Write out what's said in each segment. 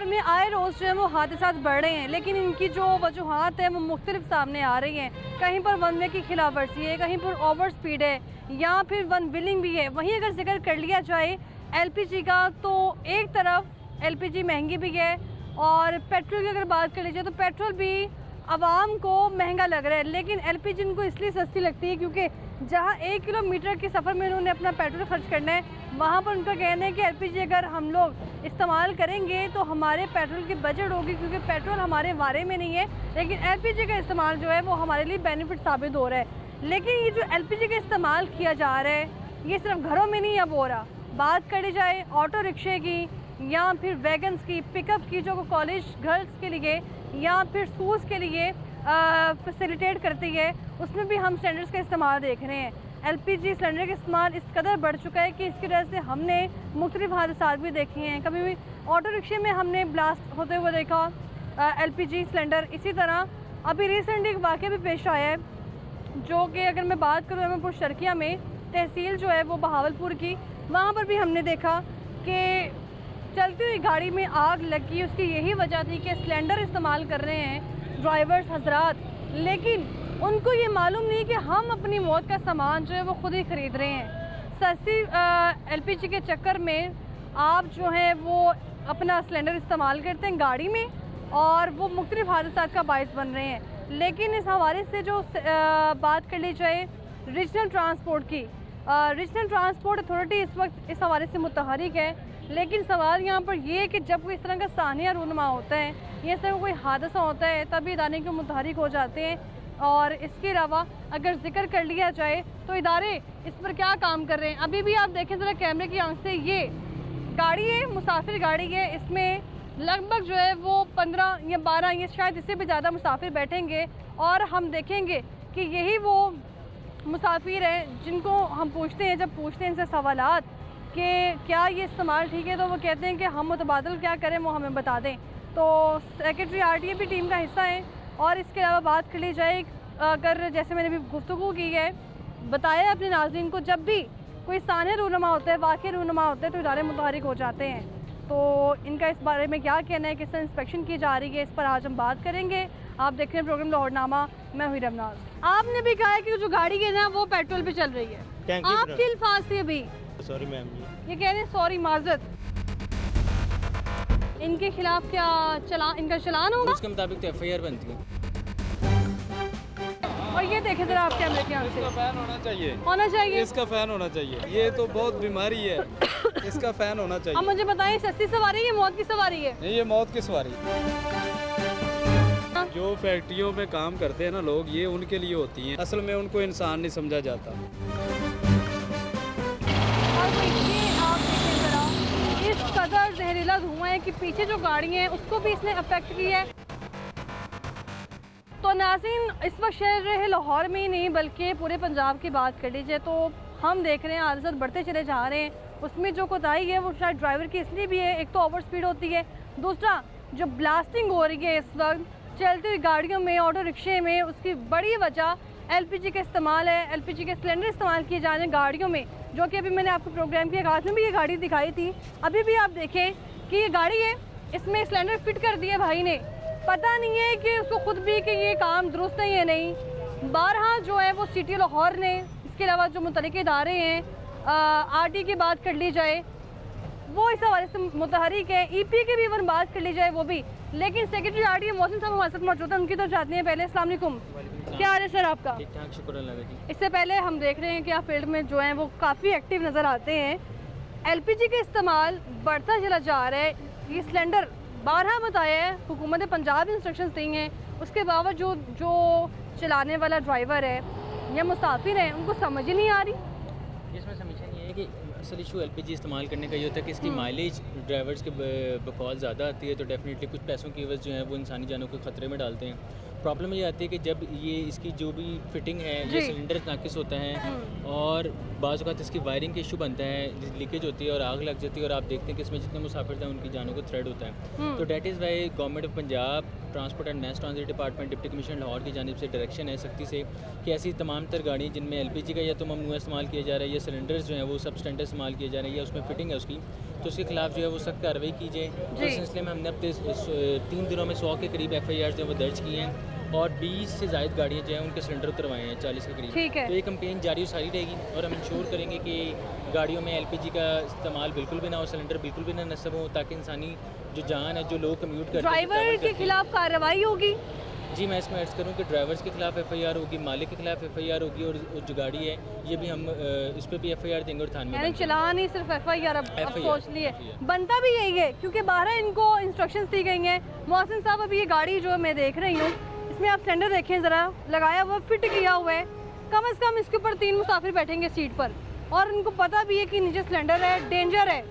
में आए रोज़ जो है वो हादसात बढ़ रहे हैं, लेकिन इनकी जो वजूहात है वो मुख्तलिफ सामने आ रही हैं। कहीं पर वन वे की खिलाफ वर्जी है, कहीं पर ओवर स्पीड है, या फिर वन व्हीलिंग भी है। वहीं अगर जिक्र कर लिया जाए एलपीजी का, तो एक तरफ एलपीजी महंगी भी है, और पेट्रोल की अगर बात कर लीजिए तो पेट्रोल भी आवाम को महंगा लग रहा है। लेकिन एलपीजी इनको इसलिए सस्ती लगती है क्योंकि जहां 1 किलोमीटर के सफ़र में उन्होंने अपना पेट्रोल खर्च करना है, वहां पर उनका कहना है कि एलपीजी अगर हम लोग इस्तेमाल करेंगे तो हमारे पेट्रोल की बजट होगी, क्योंकि पेट्रोल हमारे वारे में नहीं है। लेकिन एलपीजी का इस्तेमाल जो है वो हमारे लिए बेनिफिट साबित हो रहा है। लेकिन ये जो एलपीजी का इस्तेमाल किया जा रहा है, ये सिर्फ घरों में नहीं अब हो रहा। बात करी जाए ऑटो रिक्शे की या फिर वैगन्स की, पिकअप की, जो कॉलेज गर्ल्स के लिए या फिर स्कूल्स के लिए फैसिलिटेट करती है, उसमें भी हम सिलेंडर्स का इस्तेमाल देख रहे हैं। एलपीजी सिलेंडर का इस्तेमाल इस कदर बढ़ चुका है कि इसकी वजह से हमने मुख्तलिफ हादसा भी देखे हैं। कभी भी ऑटो रिक्शे में हमने ब्लास्ट होते हुए देखा एलपीजी सिलेंडर। इसी तरह अभी रिसेंटली एक वाक़या भी पेश आया है, जो कि अगर मैं बात करूँ अहमदपुर शर्किया में तहसील जो है वो बहावलपुर की, वहाँ पर भी हमने देखा कि चलती हुई गाड़ी में आग लगी। उसकी यही वजह थी कि सिलेंडर इस्तेमाल कर रहे हैं ड्राइवर्स हजरात, लेकिन उनको ये मालूम नहीं कि हम अपनी मौत का सामान जो है वो खुद ही ख़रीद रहे हैं। सस्ती एलपीजी के चक्कर में आप जो है वो अपना सिलेंडर इस्तेमाल करते हैं गाड़ी में, और वो मुख्तलिफ हादसात का बायस बन रहे हैं। लेकिन इस हवाले से जो बात कर ली जाए रीजनल ट्रांसपोर्ट की, रीजनल ट्रांसपोर्ट अथॉरिटी इस वक्त इस हवाले से मुतहरिक है। लेकिन सवाल यहाँ पर ये है कि जब कोई इस तरह का सानिया रूनमा होता है या इस तरह का कोई हादसा होता है, तभी इदारे के मुतहरिक हो जाते हैं। और इसके अलावा अगर जिक्र कर लिया जाए तो इदारे इस पर क्या काम कर रहे हैं। अभी भी आप देखें ज़रा कैमरे की आंख से, ये गाड़ी है, मुसाफिर गाड़ी है, इसमें लगभग जो है वो 15 या 12 या शायद इससे भी ज़्यादा मुसाफिर बैठेंगे, और हम देखेंगे कि यही वो मुसाफिर हैं जिनको हम पूछते हैं, जब पूछते हैं इनसे सवालात कि क्या ये इस्तेमाल ठीक है, तो वो कहते हैं कि हम मुतबादल क्या करें वो हमें बता दें। तो सेक्रेटरी आरटीए भी टीम का हिस्सा है। और इसके अलावा बात कर ली जाए, अगर जैसे मैंने भी गुफ्तगू की है, बताया अपने नाज़रीन को, जब भी कोई सानिया रूनमा होता है, वाक़ई रूनमा होता है, तो इदारे मुतहरिक हो जाते हैं। तो इनका इस बारे में क्या कहना है, किस तरह इंस्पेक्शन की जा रही है, इस पर आज हम बात करेंगे। आप देख रहे हैं प्रोग्राम लाहौरनामा, मैं हुई रमनाज। आपने भी कहा है कि जो गाड़ी है ना वो पेट्रोल पे चल रही है, आपके अल्फाज थे अभी। सॉरी मैम, ये कह रहे हैं सॉरी माजरत। इनके खिलाफ क्या इनका चलान होगा? उसके मुताबिक तो एफआईआर बनती है। और ये देखे जरा आप कैमरे के आगे से, इसका फैन होना चाहिए, होना चाहिए, इसका फैन होना चाहिए। ये तो बहुत बीमारी है, इसका फैन होना अब चाहिए। मुझे बताएं, सस्ती सवारी है मौत की सवारी है? नहीं, ये मौत की सवारी। जो फैक्ट्रियों में काम करते हैं ना लोग, ये उनके लिए होती हैं, असल में उनको इंसान नहीं समझा जाता। और ये आप देखें जरा, इस कदर जहरीला धुआं है कि पीछे जो गाड़ी है उसको भी इसने अफेक्ट किया है। तो नाज़रीन, इस वक्त शहर लाहौर में ही नहीं बल्कि पूरे पंजाब की बात कर लीजिए तो हम देख रहे हैं हादसा बढ़ते चले जा रहे हैं। उसमें जो कोताही है वो शायद ड्राइवर की इसलिए भी है, एक तो ओवर स्पीड होती है, दूसरा जो ब्लास्टिंग हो रही है इस वक्त चलती हुई गाड़ियों में, ऑटो रिक्शे में, उसकी बड़ी वजह एलपीजी का इस्तेमाल है। एलपीजी के सिलेंडर इस्तेमाल किए जा रहे हैं गाड़ियों में, जो कि अभी मैंने आपको प्रोग्राम के आगाज़ में भी ये गाड़ी दिखाई थी। अभी भी आप देखें कि ये गाड़ी है, इसमें सिलेंडर फिट कर दिया भाई ने, पता नहीं है कि उसको खुद भी कि ये काम दुरुस्त है या नहीं। बारहा जो है वो सिटी लाहौर ने, इसके अलावा जो मुतल्लिक़ इदारे हैं, आरटी की बात कर ली जाए वो इस हवाले से मुतहरिक है, ईपी की भी अगर बात कर ली जाए वो भी। लेकिन सेक्रेटरी आरटी मोहसिन साहब हमारे साथ मौजूद हैं, उनकी तरफ जाते हैं पहले। अस्सलाम वालेकुम, क्या हाल है सर आपका? ठीक ठाक, शुक्र अल्लाह का जी। इससे पहले हम देख रहे हैं कि आप फील्ड में जो हैं वो काफ़ी एक्टिव नज़र आते हैं। एलपीजी का इस्तेमाल बढ़ता चला जा रहा है, ये सिलेंडर 12 बताया है, हुकूमत पंजाब इंस्ट्रक्शंस दी हैं, उसके बावजूद जो चलाने वाला ड्राइवर है या मुसाफिर है उनको समझ ही नहीं आ रही। इसमें समस्या ये है कि असल इशू एलपीजी इस्तेमाल करने का ये होता है कि इसकी माइलेज ड्राइवर्स के बकौल ज़्यादा आती है, तो डेफिनेटली कुछ पैसों की एवज़ जो है वो इंसानी जानों को ख़तरे में डालते हैं। प्रॉब्लम ये आती है कि जब ये इसकी जो भी फिटिंग है, ये सिलेंडर नाकिस होता है और बाज़ औक़ात इसकी वायरिंग का इशू बनता है, लीकेज होती है और आग लग जाती है, और आप देखते हैं कि इसमें जितने मुसाफिर थे उनकी जानों को थ्रेट होता है। तो that is why government of Punjab transport and mess transit department deputy commissioner Lahore की जानिब से डायरेक्शन है सख्ती से कि ऐसी तमाम तर गाड़ी जिनमें एलपीजी का या तो ममनूआ इस्तेमाल किया जा रहा है या सिलेंडर्स जो हैं वो सब स्टैंडर्ड इस्तेमाल किए जा रहे हैं या उसमें फिटिंग है उसकी, तो उसके खिलाफ जो है वो सख्त कार्रवाई की जाए। तो इस सिलसिले में हमने अपने 3 दिनों में 100 के करीब FIR जो है वो दर्ज किए हैं और 20 से ज़ायद गाड़ियाँ जो हैं उनके सिलेंडर उतरवाए हैं 40 के करीब। ठीक है। तो ये कंपेन जारी सारी रहेगी और हम इंश्योर करेंगे कि गाड़ियों में LPG का इस्तेमाल बिल्कुल भी ना हो, सिलेंडर बिल्कुल भी ना नस्ब हो, ताकि इंसानी जो जान है, जो लोग कम्यूट करते हैं, ड्राइवर के खिलाफ कार्रवाई होगी। जी मैं इसमें अर्ज़ करूँ कि ड्राइवर्स के खिलाफ FIR होगी, मालिक के खिलाफ FIR होगी और जो गाड़ी है ये भी हम इस पर भी FIR देंगे और थाने में यानी चलान ही सिर्फ FIR अब FIR सोच लिए बनता भी यही है, क्योंकि बाहर इनको इंस्ट्रक्शंस दी गई हैं। मोहसिन साहब अभी ये गाड़ी जो मैं देख रही हूँ इसमें आप सिलेंडर देखें ज़रा, लगाया हुआ फिट किया हुआ है, कम से कम इसके ऊपर 3 मुसाफिर बैठेंगे सीट पर और इनको पता भी है कि नीचे सिलेंडर है, डेंजर है,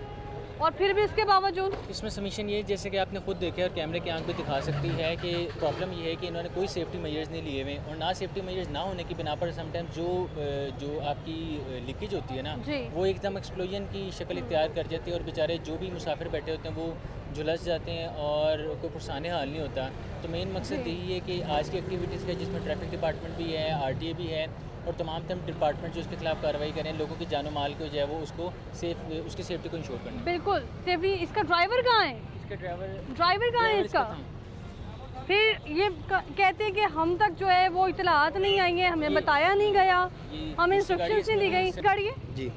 और फिर भी इसके बावजूद इसमें सबमिशन ये जैसे कि आपने खुद देखा और कैमरे की आंख पे दिखा सकती है कि प्रॉब्लम ये है कि इन्होंने कोई सेफ्टी मेजर्स नहीं लिए हुए और ना सेफ्टी मेजर्स ना होने की बिना पर समटाइम्स जो आपकी लीकेज होती है ना जी। वो एकदम एक्सप्लोजन की शक्ल इख्तियार कर जाती है और बेचारे जो भी मुसाफिर बैठे होते हैं वो झुलस जाते हैं और कोई पुरसाने हाल नहीं होता। तो मेन मकसद यही है कि आज की एक्टिविटीज़ का जिसमें ट्रैफिक डिपार्टमेंट भी है, RTA भी है और तमाम डिपार्टमेंट जो उसके खिलाफ कार्रवाई करें, लोगों की जानो माल को जो है वो उसको उसकी सेफ्टी को इंश्योर करना। बिल्कुल सेफ्टी। इसका ड्राइवर कहाँ है? इसके ड्राइवर कहाँ है इसका? फिर ये कहते हैं कि हम तक जो है वो इतलात नहीं आई है, हमें बताया नहीं गया, हमें इंस्ट्रक्शंस नहीं दी गई। गाड़ी है जी,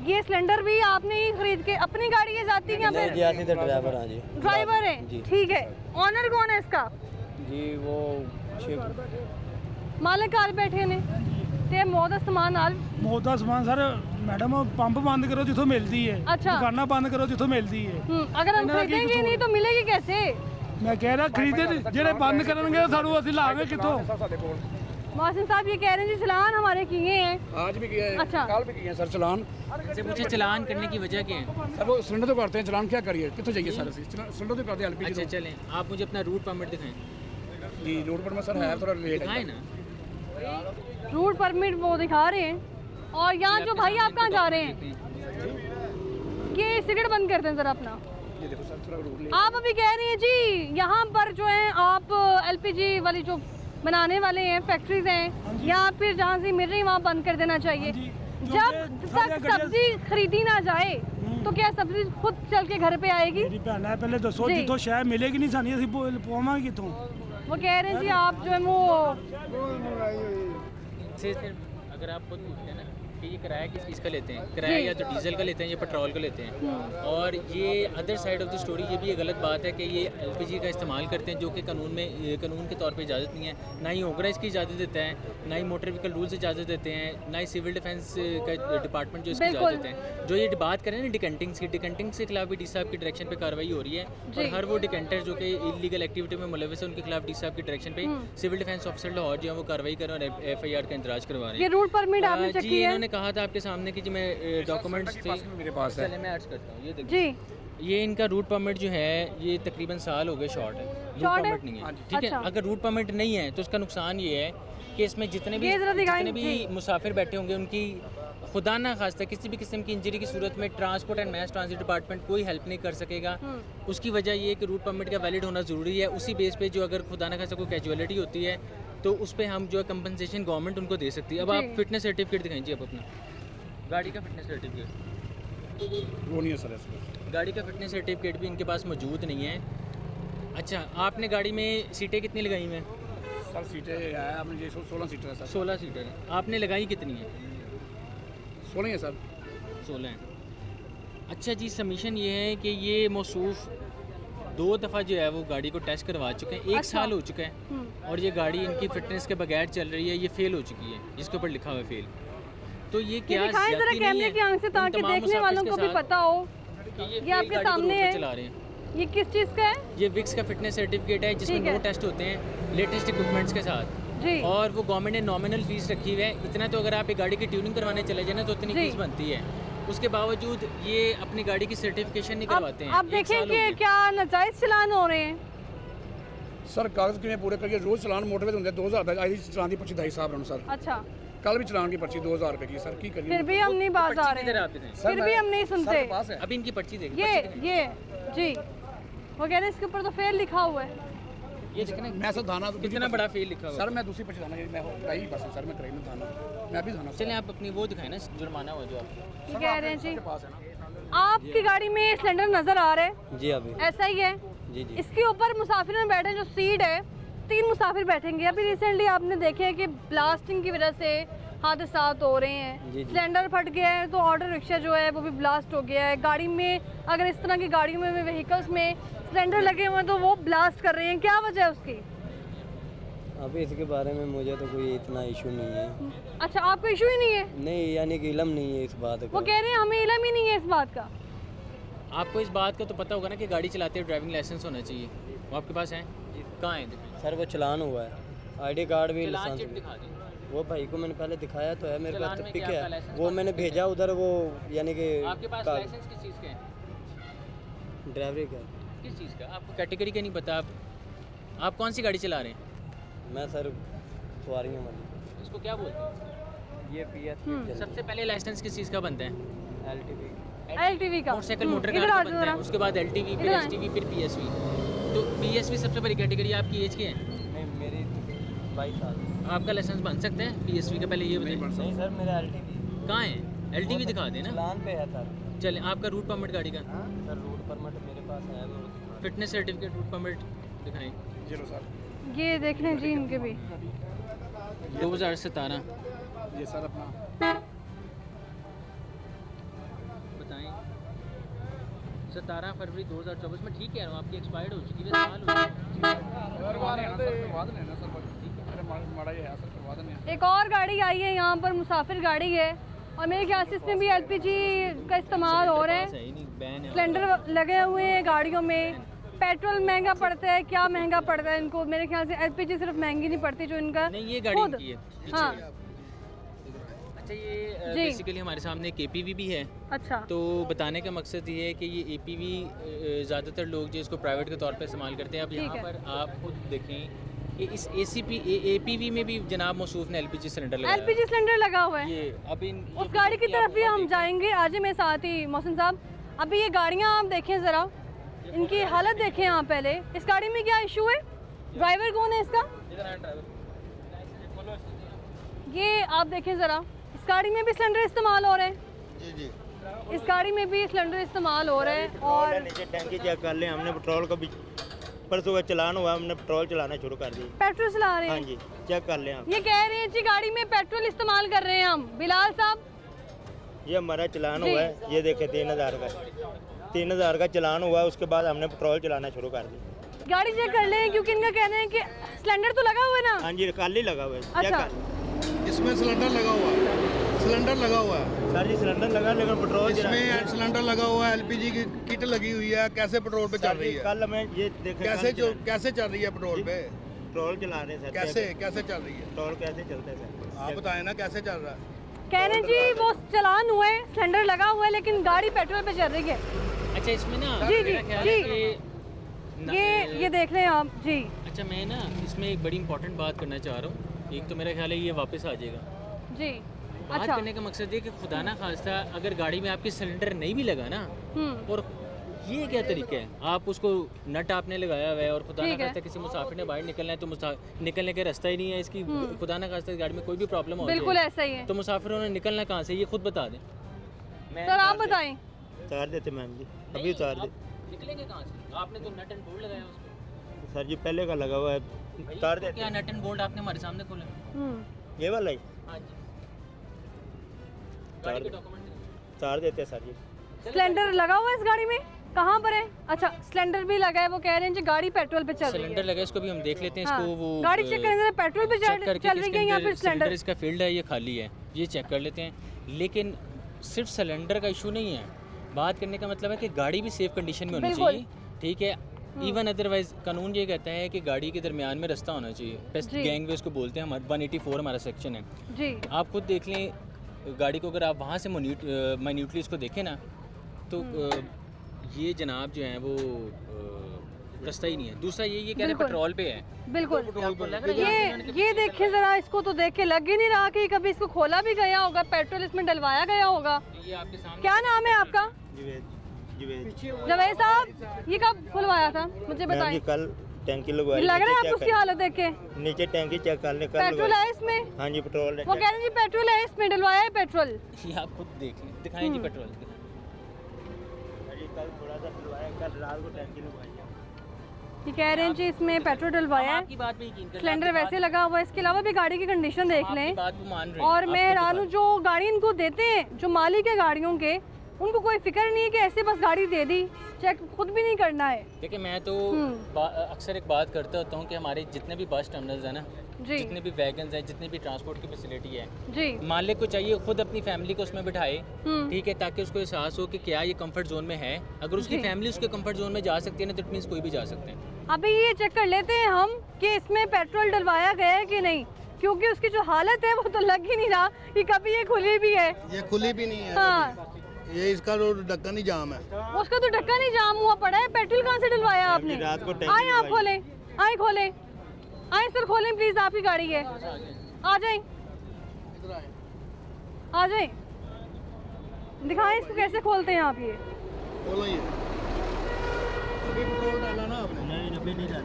ये सिलेंडर भी आपने ही खरीद के अपनी गाड़ी है जाती है? नहीं जी, ड्राइवर। हाँ जी, ड्राइवर है। जी। ठीक है, ऑनर कौन है इसका? जी वो मालिक काल बैठे ने ते मौत दा समान नाल ਮੌਤ ਦਾ ਸਮਾਨ ਸਰ ਮੈਡਮ ਪੰਪ ਬੰਦ ਕਰੋ ਜਿੱਥੋਂ ਮਿਲਦੀ ਹੈ, अच्छा। ਦੁਕਾਨਾਂ ਬੰਦ ਕਰੋ ਜਿੱਥੋਂ ਮਿਲਦੀ ਹੈ। अगर हम इन्होंने की खरीदेंगे कसूर? नहीं तो मिलेगी कैसे? ਮੈਂ ਕਹਿ ਰਿਹਾ ਖਰੀਦੇ ਜਿਹੜੇ ਬੰਦ ਕਰਨਗੇ ਸਾਨੂੰ ਅਸੀਂ ਲਾਵਾਂਗੇ ਕਿੱਥੋਂ? मोहसिन साहब ये कह रहे हैं जी चलान हमारे किए हैं। आज भी किया है, अच्छा। कल भी किया है सर चलान। से पूछे चलान करने की वजह क्या है? सर वो सिलेंडर तो करते हैं, चलान क्या करिए, कितों जाइए सर? सिलेंडर तो करते हैं LPG अच्छा चलें, आप मुझे अपना रूट परमिट दिखाएं। जी रोड पर में सर है थोड़ा लेट दिखाएं ना। रूट परमिट वो दिखा रहे हैं और यहाँ जो भाई आप कहाँ जा रहे हैं कि सिगरेट बंद कर दें ज़रा अपना। ये देखो सर थोड़ा रोड आप अभी कह रही हैं जी यहाँ पर जो है आप LPG वाली जो बनाने वाले हैं फैक्ट्रीज हैं या फिर जहाँ से मिल रही है वहाँ बंद कर देना चाहिए। जब तक सब्जी खरीदी ना जाए तो क्या सब्जी खुद चल के घर पे आएगी? ਮੇਰੀ ਭੈਣ ਹੈ ਪਹਿਲੇ ਦੱਸੋ ਜੀ। ਜਿੱਥੋਂ ਸ਼ਹਿਰ ਮਿਲੇਗੀ ਨਹੀਂ ਸਾਨੂੰ ਅਸੀਂ ਪਵਾਵਾਂਗੇ ਕਿੱਥੋਂ? वो कह रहे हैं जी आप जो है वो से अगर आप खुद पूछते हैं ना कि ये किराया किस चीज़ का लेते हैं, किराया या तो डीजल का लेते हैं या पेट्रोल का लेते हैं। और ये other side of the story ये भी एक गलत बात है कि ये LPG का इस्तेमाल करते हैं जो कि कानून के तौर पे इजाज़त नहीं है, ना ही ओगरा इसकी इजाज़त देता है, ना ही मोटर व्हीकल रूल्स इजाज़त देते हैं, ना ही सिविल डिफेंस का डिपार्टमेंट जो इसकी इजाज़त देते हैं। जो ये बात करें ना डिकंटिंग्स के खिलाफ भी डी साहब की डायरेक्शन पे कार्रवाई हो रही है और हर वो डिकंटर जो कि इलीगल एक्टिविटी में मुलविस है उनके खिलाफ डी साहब की डायरेक्शन पे सिविल डिफेंस ऑफिसर लाहौर जो है वो कार्रवाई कर रहे हैं और FIR का इंतराज करवा रहे ये हैं। रूट परमिट आपने चेक जी किया है? इन्होंने कहा था आपके सामने कि जी मैं डॉक्यूमेंट्स थे मेरे पास है। चले मैं अर्ज करता हूँ। ये देखिए जी ये इनका रूट परमिट जो है ये तकरीबन साल हो गए शॉर्ट है, रूट Short है? परमिट नहीं है। ठीक है, अच्छा। अगर रूट परमिट नहीं है तो उसका नुकसान ये है कि इसमें जितने भी ये ज़रा दिखाएं, जी। मुसाफिर बैठे होंगे उनकी खुदा ना खास्ता किसी भी किस्म की इंजरी की सूरत में transport and mess transit department कोई हेल्प नहीं कर सकेगा। उसकी वजह ये है कि रूट परमिट का वैलिड होना ज़रूरी है। उसी बेस पे जो अगर खुदा ना खास्ता कोई कैजुअलिटी होती है तो उस पर हम जो है कंपनसेशन गवर्नमेंट उनको दे सकती है। अब आप फिटनेस सर्टिफिकेट दिखाएं जी, आप अपना गाड़ी का फिटनेस सर्टिफिकेट। वो नहीं है सर इसमें। गाड़ी का फिटनेस सर्टिफिकेट भी इनके पास मौजूद नहीं है। अच्छा, आपने गाड़ी में सीटें कितनी लगाई हुई हैं? सर सीटें है आपने ये 16 सीटर है सर। 16 सीटें हैं। आपने लगाई कितनी है? 16 है सर। 16 हैं। अच्छा जी, सबमिशन ये है कि ये मौसूफ 2 दफ़ा जो है वो गाड़ी को टेस्ट करवा चुके हैं, 1 साल हो चुका है और ये गाड़ी इनकी फिटनेस के बगैर चल रही है, ये फेल हो चुकी है जिसके ऊपर लिखा हुआ है फेल। तो ये क्या दिखाएं जरा ज्यादती नहीं कैमरे है की आंख से उन ताकि तमाम देखने मुसाफिर वालों के को भी साथ पता हो कि ये फेल आपके गाड़ी को सामने रोड पे है। चला रहे हैं। ये किस चीज़ का है? ये विक्स का फिटनेस सर्टिफिकेट है जिसमें ठीक है। 9 टेस्ट होते हैं लेटेस्ट इक्विपमेंट्स के साथ जी और वो गवर्नमेंट ने नॉमिनल फीस रखी हुई है। इतना तो अगर आप एक गाड़ी की ट्यूनिंग करवाने चले जाए ना तो इतनी जी। फीस बनती है, उसके बावजूद ये अपनी गाड़ी की सर्टिफिकेशन नहीं करवाते हैं। आप 1 देखें साल हो कि गए। क्या नाजायज़ चलान हो रहे हैं। सर कागज़ किमें पूरे करिए, रोज़ चलान मोटरवे होंगे 2000 आई चलान की पर्ची 2.5 साहब रहना सर। अच्छा, कल भी चलान की पर्ची 2000 रुपए की सर, की करिए? फिर भी हम नहीं बाज आ पर्ची रहे किधर हैं, आप दिखाएं? सर, फिर भी हम नहीं सुनते। सर के पास है। अभी इनकी पर्ची देखिए, ये पर्ची दिखाएं। ये जी वो कह रहे हैं इसके ऊपर तो फेल लिखा हुआ है। ये देखना मैं सर थाना कितना बड़ा फेल लिखा हुआ सर मैं दूसरी पर्ची थाना मैं कराई बस सर मैं कराई में थाना मैं भी थाना है। चलें आप अपनी वो दिखाएं ना जुर्माना हुआ जो आप ये कह रहे हैं जी के पास है ना। आपकी गाड़ी में सिलेंडर नजर आ रहा है, जी अभी ऐसा ही है? जी जी इसके ऊपर मुसाफिर में बैठे जो सीट है, 3 मुसाफिर बैठेंगे। अभी रिसेंटली आपने देखे हैं कि ब्लास्टिंग की वजह से हादसात हो रहे हैं, जी, जी। सिलेंडर फट गया है तो ऑटो रिक्शा जो है वो भी ब्लास्ट हो गया है। गाड़ी में अगर इस तरह की गाड़ियों में व्हीकल्स में सिलेंडर लगे हुए हैं तो वो ब्लास्ट कर रहे हैं, क्या वजह है उसकी? अभी इसके बारे में मुझे तो कोई इतना इशू नहीं है। अच्छा, आपको इशू ही नहीं है? नहीं, यानी कि इलम नहीं है इस बात वो का। कह रहे हैं हमें इल्म ही नहीं है इस बात का। आपको इस बात का तो पता होगा ना कि गाड़ी चलाते हुए ड्राइविंग लाइसेंस होना चाहिए, वो आपके पास है? कहाँ है? सर वो चलान हुआ है, आईडी कार्ड भी, चलान लाइसेंस चिट भी। दिखा दें। वो भाई को मैंने पहले दिखाया तो है, मेरे चलान पास में पिक क्या आपका है, लाइसेंस वो कौन मैंने सा है? भेजा उधर, वो यानी कि आपके पास कार- लाइसेंस किस चीज़ का है? ड्राइवरी का। किस चीज़ का? आपको कैटेगरी का नहीं पता? आप कौन सी गाड़ी चला रहे हैं? मैं सर सवारियों वाली। इसको क्या बोलते हैं? ये पीएस सबसे पहले लाइसेंस किस चीज़ का बनता है? एलटीवी। एलटीवी का, मोटरसाइकिल मोटर इधर कार आ का जाओ बनता है, जरा। उसके बाद एलटीवी, फिर इधर आ। एसटीवी, फिर पीएसवी। तो पीएसवी सबसे बड़ी कैटेगरी आपकी एज की है? नहीं, मेरी 22 साल। आपका लाइसेंस बन सकता है पीएसवी का? पहले ये बताइए। नहीं सर, मेरा एलटीवी कहाँ है? एलटीवी दिखा देना। चलान पे है सर। चलें, आपका रूट परमिट गाड़ी का? सर रूट परमिट मेरे पास है, वो फिटनेस सर्टिफिकेट, रूट परमिट दिखाएं। ये देख लें जी इनके भी। 2017 ये सर अपना बताएं। 17 फरवरी 2024 में ठीक है, आपकी एक्सपायर्ड हो चुकी है, साल हो गया। एक और गाड़ी आई है यहाँ पर, मुसाफिर गाड़ी है, और मेरे ख्याल से इसमें भी एलपीजी का इस्तेमाल हो रहा है। सही नहीं, बैन है। सिलेंडर लगे हुए हैं गाड़ियों में। पेट्रोल महंगा पड़ता है, क्या महंगा पड़ता है इनको? मेरे ख्याल से एलपीजी सिर्फ महंगी नहीं पड़ती, जो इनका नहीं, ये गाड़ी खुद- इनकी है पीछे। हाँ, अच्छा, ये जी। बेसिकली हमारे सामने एक एपीवी भी है। अच्छा, तो बताने का मकसद ये है कि ये एपीवी ज़्यादातर लोग जो इसको प्राइवेट के तौर पे इस्तेमाल करते हैं। अब ठीक यहाँ है। पर आप खुद देखें कि इस एपीवी में भी जनाब मौसूफ ने एलपीजी सिलेंडर लगाया है। एलपीजी सिलेंडर लगा हुआ है। ये अब इन उस गाड़ी की तरफ भी हम जाएंगे आज ही मेरे साथ ही मोहसिन साहब। अभी ये गाड़ियाँ आप देखें ज़रा, इनकी हालत देखें आप पहले। इस गाड़ी में क्या इशू है? ड्राइवर कौन है इसका? ये आप देखें ज़रा, इस गाड़ी में भी सिलेंडर इस्तेमाल हो रहे हैं। जी जी। इस गाड़ी में भी सिलेंडर इस्तेमाल हो रहे हैं। और नीचे टैंकी चेक कर लें, हमने पेट्रोल का भी परसों का चलान हुआ, हमने पेट्रोल चलाना शुरू कर दी। पेट्रोल चला रहे हाँ हैं। जी, चेक कर लें आप। ये कह रहे हैं जी गाड़ी में पेट्रोल इस्तेमाल कर रहे हैं हम। बिलाल साहब, ये हमारा चलान जी। हुआ है, ये देखे 3000 का, 3000 का चलान हुआ, उसके बाद हमने पेट्रोल चलाना शुरू कर दी। गाड़ी चेक कर लें, क्योंकि इनका कहना है कि सिलेंडर तो लगा हुआ है ना। हाँ जी, कल ही लगा हुआ है, चेक अच्छा। कर। इसमें सिलेंडर लगा हुआ है, सिलेंडर लगा हुआ है, सर जी सिलेंडर लगा, लेकिन पेट्रोल इसमें सिलेंडर लगा हुआ है, एलपीजी की किट लगी हुई है, कैसे पेट्रोल पे चल रही है? कल मैं ये देखे, कैसे कैसे चल रही है पेट्रोल पे? पेट्रोल चला रहे हैं सर। कैसे कैसे चल रही है? पेट्रोल कैसे चलता है सर? आप बताएं ना कैसे चल रहा है? कह रहे हैं जी वो चलान हुआ है, सिलेंडर लगा हुआ है, लेकिन गाड़ी पेट्रोल पे चल रही है। अच्छा, इसमें ना जी, जी, मेरा ख्याल है जी। कि ना- ये देख लें आप जी। अच्छा, मैं ना इसमें एक बड़ी इंपॉर्टेंट बात करना चाह रहा हूँ। एक तो मेरा ख्याल है ये वापस आ जाएगा। जी, बात अच्छा। करने का मकसद है कि खुदा ना खास्ता अगर गाड़ी में आपकी सिलेंडर नहीं भी लगा ना, और ये क्या तरीका है, आप उसको नट आपने लगाया हुआ है और खुदा ना ठीक है। खास्ता किसी मुसाफिर ने बाहर निकलना है तो निकलने का रास्ता ही नहीं है इसकी, खुदा ना खास्ता गाड़ी में कोई भी प्रॉब्लम हो बिल्कुल जाए ऐसा ही है। तो मुसाफिरों ने निकलना कहाँ से, ये खुद बता दें। सर आप बताएं। उतार देते मैम जी, अभी उतार दे। आप निकलेंगे कहाँ से? आपने तो नट एंड बोल्ट लगाया उसको। सर जी पहले का लगा हुआ है, उतार देते। क्या नट एंड बोल्ट आपने हमारे सामने खोला? ये वाला ही हाँ जी। गाड़ी के डॉक्यूमेंट उतार देते हैं सर जी। सिलेंडर लगा हुआ है इस गाड़ी में, कहाँ पर है? अच्छा, सिलेंडर भी लगा है। वो कह रहे हैं जी गाड़ी पेट्रोल पे चल रही सिलेंडर है। लगा है, इसको भी हम देख लेते हैं। हाँ, इसको वो गाड़ी चेक करें पेट्रोल पे चेक करके चल रही है या फिर सिलेंडर सिलेंडर। इसका फील्ड है, ये खाली है, ये चेक कर लेते हैं। लेकिन सिर्फ सिलेंडर का इशू नहीं है, बात करने का मतलब है कि गाड़ी भी सेफ कंडीशन में होनी बिल्कुल। चाहिए, ठीक है। इवन अदरवाइज कानून ये कहता है कि गाड़ी के दरमियान में रास्ता होना चाहिए। बेस्ट जी। गैंगवे उसको बोलते हैं, 184 हमारा सेक्शन है। जी, आप खुद देख लें गाड़ी को, अगर आप वहाँ से माइन्यूटली इसको देखें ना, तो ये जनाब जो हैं वो रास्ता ही नहीं है। दूसरा ये कह रहे हैं बिल्कुल। पेट्रोल पे है। बिल्कुल। आपको लग रहा है ये देखें जरा, इसको तो देख के लग ही नहीं रहा कि कभी इसको खोला भी गया होगा, पेट्रोल इसमें डलवाया गया होगा। ये आपके सामने क्या नाम है आपका? जुवेद जवेद साहब, ये कब खुलवाया था मुझे मैम जी, बताएं। कल टैंकी लगवाई, लग रहा है नीचे आपको उसकी चेक हालत देख के? कर- नीचे टैंकी चेक कर ले, कल पेट्रोल लगवाई। है इसमें? हाँ जी पेट्रोल है। वो कह रहे हैं जी पेट्रोल है इसमें, डलवाया है पेट्रोल। ये आप खुद देख लें, दिखाएं जी पेट्रोल। कल थोड़ा सा डलवाया, कल रात को टैंकी लगवाई है। ये कह रहे हैं जी इसमें पेट्रोल डलवाया है, आपकी बात पे यकीन कर सिलेंडर वैसे लगा हुआ है। इसके अलावा भी गाड़ी की कंडीशन देख लें। बात वो मान रहे हैं। और मैं हैरान हूँ, जो गाड़ी इनको देते हैं, जो मालिक है गाड़ियों के, उनको कोई फिक्र नहीं है कि ऐसे बस गाड़ी दे दी, चेक खुद भी नहीं करना है। देखिए मैं तो अक्सर एक बात करता होता हूँ कि हमारे जितने भी बस टर्मिनल्स हैं ना, जी जितने भी वैगन्स हैं, जितनी भी ट्रांसपोर्ट की फैसिलिटी है, जी मालिक को चाहिए खुद अपनी फैमिली को उसमें बिठाए, ठीक है, ताकि उसको एहसास हो कि क्या ये कंफर्ट जोन में है। अगर उसकी जी। फैमिली उसके कंफर्ट जोन में जा सकती है ना, तो इट मीन्स कोई भी जा सकते हैं। अभी ये चेक कर लेते हैं हम कि इसमें पेट्रोल डलवाया गया है कि नहीं, क्योंकि उसकी जो हालत है वो तो लग ही नहीं रहा कि कभी ये खुली भी है। ये खुली भी नहीं है हाँ, ये इसका तो ढक्कन ही जाम है। उसका तो ढक्कन ही जाम हुआ पड़ा है। पेट्रोल कहाँ से डलवाया आपने? रात को टैंकी आए आप लगवाई। खोलें, आए खोलें, आए सर खोलें प्लीज, आपकी गाड़ी है, आ जाए, आ जाए, दिखाएं इसको कैसे खोलते हैं आप। ये बोलो ये अभी पेट्रोल डाला ना आपने? नहीं अभी नहीं डाला,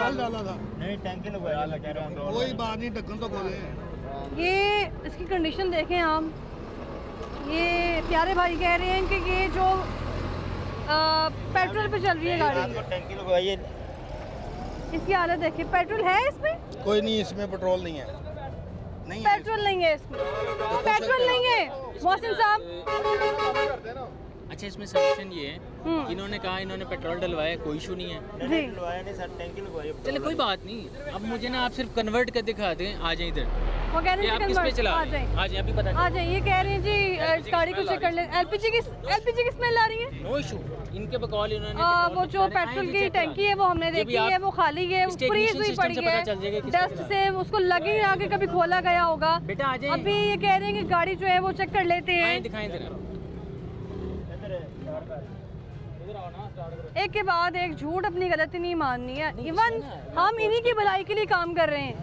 कल डाला था। नहीं टैंकी लगवाया मैं कह रहा हूँ। कोई बात नहीं, ढक्कन तो खोले। ये इसकी कंडीशन देखें आप। ये प्यारे भाई कह रहे हैं कि ये जो पेट्रोल पे चल रही है रात गाड़ी, को टैंकी लगवाई है। इसकी हालत देखिए। पेट्रोल है इसमें? कोई नहीं, इसमें पेट्रोल नहीं है। नहीं है। पेट्रोल नहीं है इसमें, पेट्रोल नहीं है मोहसिन साहब। अच्छा, इसमें सजेशन ये है, इन्होंने कहा इन्होंने पेट्रोल डलवाया, कोई इशू नहीं है, नहीं, नहीं डलवाया नहीं सर, टैंकी लगवाई है। चले कोई बात नहीं। अब मुझे ना आप सिर्फ कन्वर्ट कर दिखा दें, आ जाए इधर, वो कह रहे ये हैं आप कि किस पे convert- चला आ रहे जाए, हैं? आ जाए, अभी पता आ जाए। ये कह रहे हैं जी इस गाड़ी को चेक कर ले। एलपीजी की स्मेल आ रही है। नो इशू, इनके बकौल इन्होंने वो जो पेट्रोल की टैंकी है वो हमने देखी है, वो खाली है, इसके फ्रीज ignition हुई system पड़ी से पता चल जाएगा है, किस पे डस्ट से उसको लगे ही आगे कभी खोला गया होगा। बेटा आ जाए, अभी ये कह रहे हैं कि गाड़ी जो है वो चेक कर लेते हैं। दिखाएं जरा। एक के बाद एक झूठ, अपनी गलती नहीं माननी है। इवन हम इन्हीं की भलाई के लिए काम कर रहे हैं।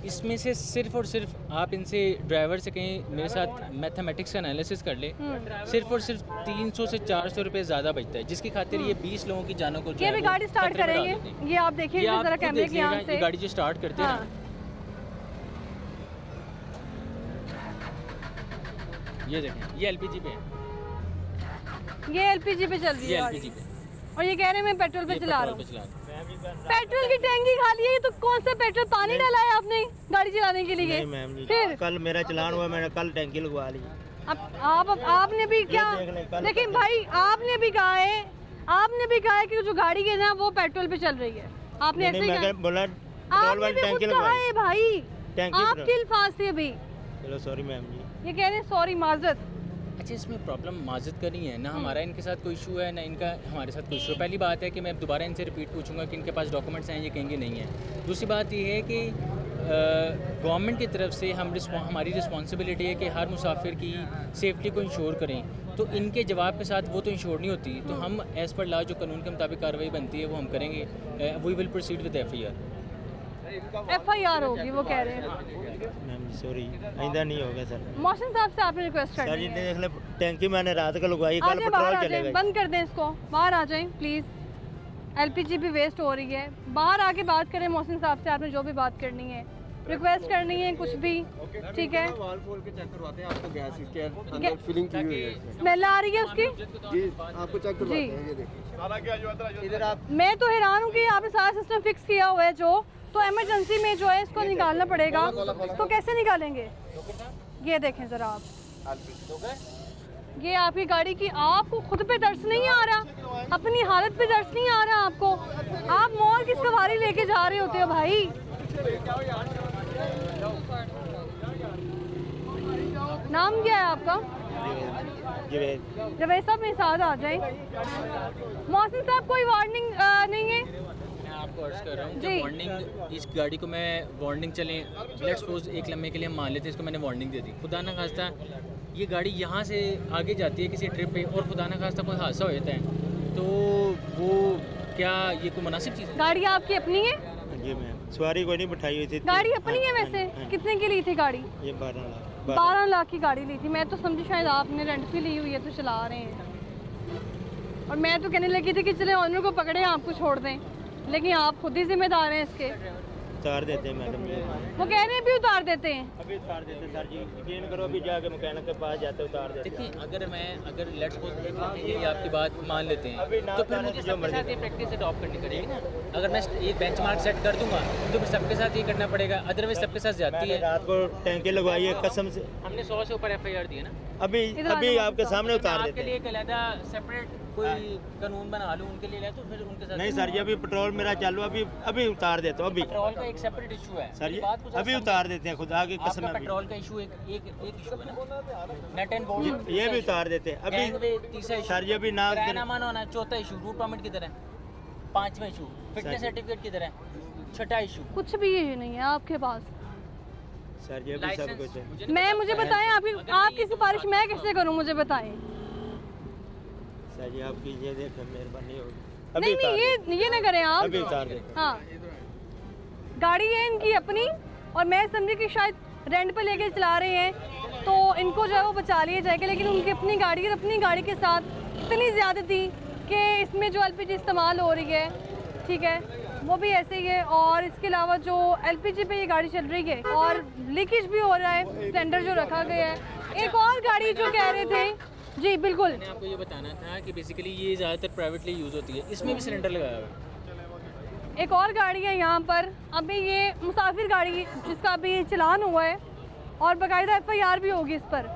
इसमें से सिर्फ और सिर्फ आप इनसे ड्राइवर से कहीं मेरे साथ मैथमेटिक्स का एनालिसिस कर ले, सिर्फ और सिर्फ 300 से 400 रुपए ज़्यादा बचता है, जिसकी खातिर ये 20 लोगों की जानों को जो ये है भी वो गाड़ी स्टार्ट खतरे में डाल करेंगे, देते हैं। ये आप देखिए ये आप जरा खुद कैमरे देख की आंख लीजिएगा, से। ये गाड़ी जो स्टार्ट करते हैं हाँ, ना, ये देखें, ये एलपीजी पे है, ये एलपीजी पे चल रही ये है एलपीजी गाड़ी, पे, और ये कह रहे हैं मैं पेट्रोल पे ये चला रहा पेट्रोल हूँ। पे चला रहे हैं। पेट्रोल की टैंकी खाली है, तो कौन सा पेट्रोल पानी डाला है आपने गाड़ी चलाने के लिए? नहीं मैम जी, फिर कल मेरा चलान हुआ, मैंने कल टैंकी लगवा ली। अब आपने भी क्या, देख लें, कल लेकिन भाई आपने भी कहा है कि जो गाड़ी है ना वो पेट्रोल पे चल रही है। आपने ऐसे ही मैं कहा, बोला पेट्रोल आपने वाली भी खुद टैंकी कहा लगवाई। है भाई, टैंकी आपके अल्फाज थे अभी। चलो सॉरी मैम जी। ये कह रहे हैं सॉरी माजरत। अच्छा, इसमें प्रॉब्लम माजद का नहीं है ना, हमारा इनके साथ कोई इशू है ना इनका हमारे साथ कोई इशू है। पहली बात है कि मैं दोबारा इनसे रिपीट पूछूंगा कि इनके पास डॉक्यूमेंट्स हैं, ये कहेंगे नहीं है। दूसरी बात ये है कि गवर्नमेंट की तरफ से हमारी रिस्पॉन्सिबिलिटी है कि हर मुसाफिर की सेफ्टी को इंश्योर करें, तो इनके जवाब के साथ वो तो इंश्योर नहीं होती, तो हम एज़ पर लॉ जो कानून के मुताबिक कार्रवाई बनती है वो हम करेंगे। We will proceed with FIR होगी, वो कह रहे हैं। मैम जी सॉरी, आइंदा नहीं होगा सर। मोहसिन साहब से आपने रिक्वेस्ट सर करनी जी है, देख ले, टैंकी मैंने रात को लगवाई, आ कल जाए बाहर, पेट्रोल आ जाए, चलेगा। बंद कर दें इसको, बाहर आ जाएं प्लीज़। एलपीजी भी वेस्ट हो रही है, बाहर आके बात करें मोहसिन साहब से, आपने जो भी बात करनी है, रिक्वेस्ट करनी है, कुछ भी, ठीक है। वाल खोल के चेक करवाते हैं आपको, गैस इसके अंदर फिलिंग की हुई है। स्मेल आ रही है उसकी जी आपको चेक करवाते हैं, ये देखिए इधर आप। मैं तो हैरान हूँ कि आपने सारा सिस्टम फिक्स किया हुआ है, जो तो इमरजेंसी में जो है इसको निकालना पड़ेगा, तो कैसे निकालेंगे? ये देखें ज़रा आप, ये आपकी गाड़ी की, आपको खुद पे दर्द नहीं आ रहा, अपनी हालत पे दर्द नहीं आ रहा आपको? आप मॉल की सवारी लेके जा रहे होते हो भाई। नाम क्या है आपका? जवेद साहब मेरे साथ आ जाएं। मोहसिन साहब कोई वार्निंग नहीं है? मैं आपको अर्ज कर रहा हूँ कि जी। वार्निंग, इस गाड़ी को मैं वार्निंग चलें, लेट्स सपोज एक लम्हे के लिए हम मान लेते हैं इसको मैंने वार्निंग दे दी, खुदा ना खास्ता ये गाड़ी यहाँ से आगे जाती है किसी ट्रिप पे और खुदा ना खास्ता कोई हादसा हो जाता है, तो वो क्या ये कोई मुनासिब चीज़ है? गाड़ी आपकी अपनी है? जी मैम, सवारी कोई नहीं बिठाई हुई थी। गाड़ी अपनी है वैसे? कितने की ली थी गाड़ी? ये 12 लाख। 12 लाख की गाड़ी ली थी। मैं तो समझी शायद आपने रेंट पे ली हुई है तो चला रहे हैं, और मैं तो कहने लगी थी कि चले ऑनर को पकड़े आपको छोड़ दें, लेकिन आप खुद ही जिम्मेदार हैं इसके। उतार देते हैं मैडम जी, वो कह रहे हैं अभी उतार देते हैं। अभी उतार देते हैं सर जी, यकीन करो अभी जाके मैकेनिक के पास जाते उतार देते हैं। देखिए अगर लेट्स सपोज ये आपकी बात मान लेते हैं अभी ना तो फिर उतारे मुझे तो जो सबके मर्जी साथ ये प्रैक्टिस अडॉप्ट करनी पड़ेगी ना। अगर मैं ये बेंचमार्क सेट कर दूंगा तो फिर सबके साथ ये करना पड़ेगा, अदरवाइज सबके साथ जाती मैंने है। रात को टैंकी लगवाई है कसम से, हमने 100 से ऊपर FIR दी है ना। अभी इधर आ अभी जाओ, आपके सामने उतार आपके देते लिए हैं। एक अलहदा सेपरेट कोई कानून बना लूँ उनके लिए, तो फिर उनके साथ नहीं सर जी, अभी पेट्रोल मेरा चालू, अभी अभी उतार देता हूँ अभी पेट्रोल का एक सेपरेट इशू है सर जी, मेरी बात को अभी उतार देते हैं, खुदा की कसम आपका है अभी। पेट्रोल का इशू एक इशू है ना, नेट एंड बोल्ट ये भी उतार देते हैं अभी तीसरा इशू सर जी, अभी ना किराया होना, चौथा इशू रूट परमिट किधर है, पांचवा इशू फिटनेस सर्टिफिकेट किधर है, छठा इशू कुछ भी ये नहीं है आपके पास। सर जी अभी सब कुछ है। मुझे बताएं आपकी सिफारिश मैं कैसे करूं, मुझे बताएं। सर जी आप कीजिए, देखें मेहरबानी होगी, नहीं उतार नहीं ये ना करें आप। अभी उतार देते। हाँ, गाड़ी है इनकी अपनी और मैं समझी कि शायद रेंट पे लेके चला रहे हैं तो इनको जो है वो बचा लिया जाएगा, लेकिन उनकी अपनी गाड़ी और अपनी गाड़ी के साथ इतनी ज़्यादती कि इसमें जो LPG इस्तेमाल हो रही है, ठीक है, वो भी ऐसे ही है। और इसके अलावा जो LPG पे ये गाड़ी चल रही है और लीकेज भी हो रहा है, सिलेंडर जो रखा गया है। एक और गाड़ी जो कह रहे थे, जी बिल्कुल, मैंने आपको ये बताना था कि बेसिकली ये ज़्यादातर प्राइवेटली यूज़ होती है, इसमें भी सिलेंडर लगाया हुआ है। एक और गाड़ी है यहाँ पर, अभी ये मुसाफिर गाड़ी जिसका अभी चालान हुआ है और बाकायदा FIR भी होगी इस पर।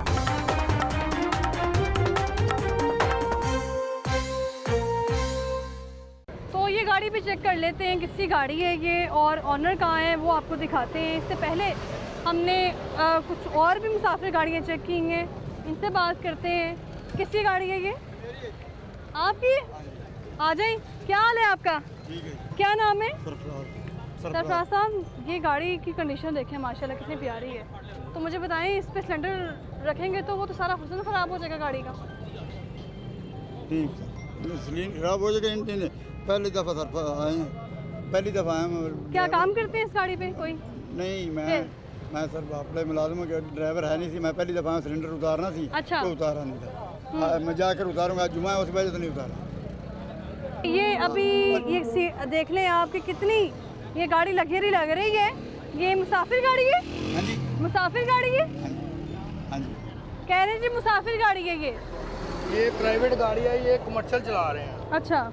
तो ये गाड़ी भी चेक कर लेते हैं किसकी गाड़ी है ये और ऑनर कहाँ है वो आपको दिखाते हैं। इससे पहले हमने कुछ और भी मुसाफिर गाड़ियाँ चेक की हैं, इनसे बात करते हैं। किसकी गाड़ी है ये? आपकी? आ जाए, क्या हाल है आपका? क्या नाम है? सरफराज साहब, ये गाड़ी की कंडीशन देखें माशाल्लाह कितनी प्यारी है। तो मुझे बताएं इस पे सिलेंडर रखेंगे तो वो तो सारा हुस्न ख़राब हो जाएगा गाड़ी का। ठीक सिलेंडर खराब हो जाएगा। इंजन पहली दफ़ा सर आए हैं, पहली दफ़ा आए हैं। क्या काम करते हैं इस गाड़ी पे कोई? नहीं मैं सर अपने मुलाजिम के ड्राइवर है नहीं थी, मैं पहली दफ़ा सिलेंडर उतारना थी। अच्छा। तो उतारा नहीं था, मैं जाकर उतारूंगा, जुमा है उस वजह से नहीं उतारा। ये अभी ये देख लें आप कि कितनी ये गाड़ी लग्जरी लग रही है। ये मुसाफिर गाड़ी है? हाँ जी, मुसाफिर गाड़ी है? हाँ जी। कह रहे हैं जी मुसाफिर गाड़ी है ये प्राइवेट गाड़ी है, ये कमर्शियल चला रहे हैं। अच्छा,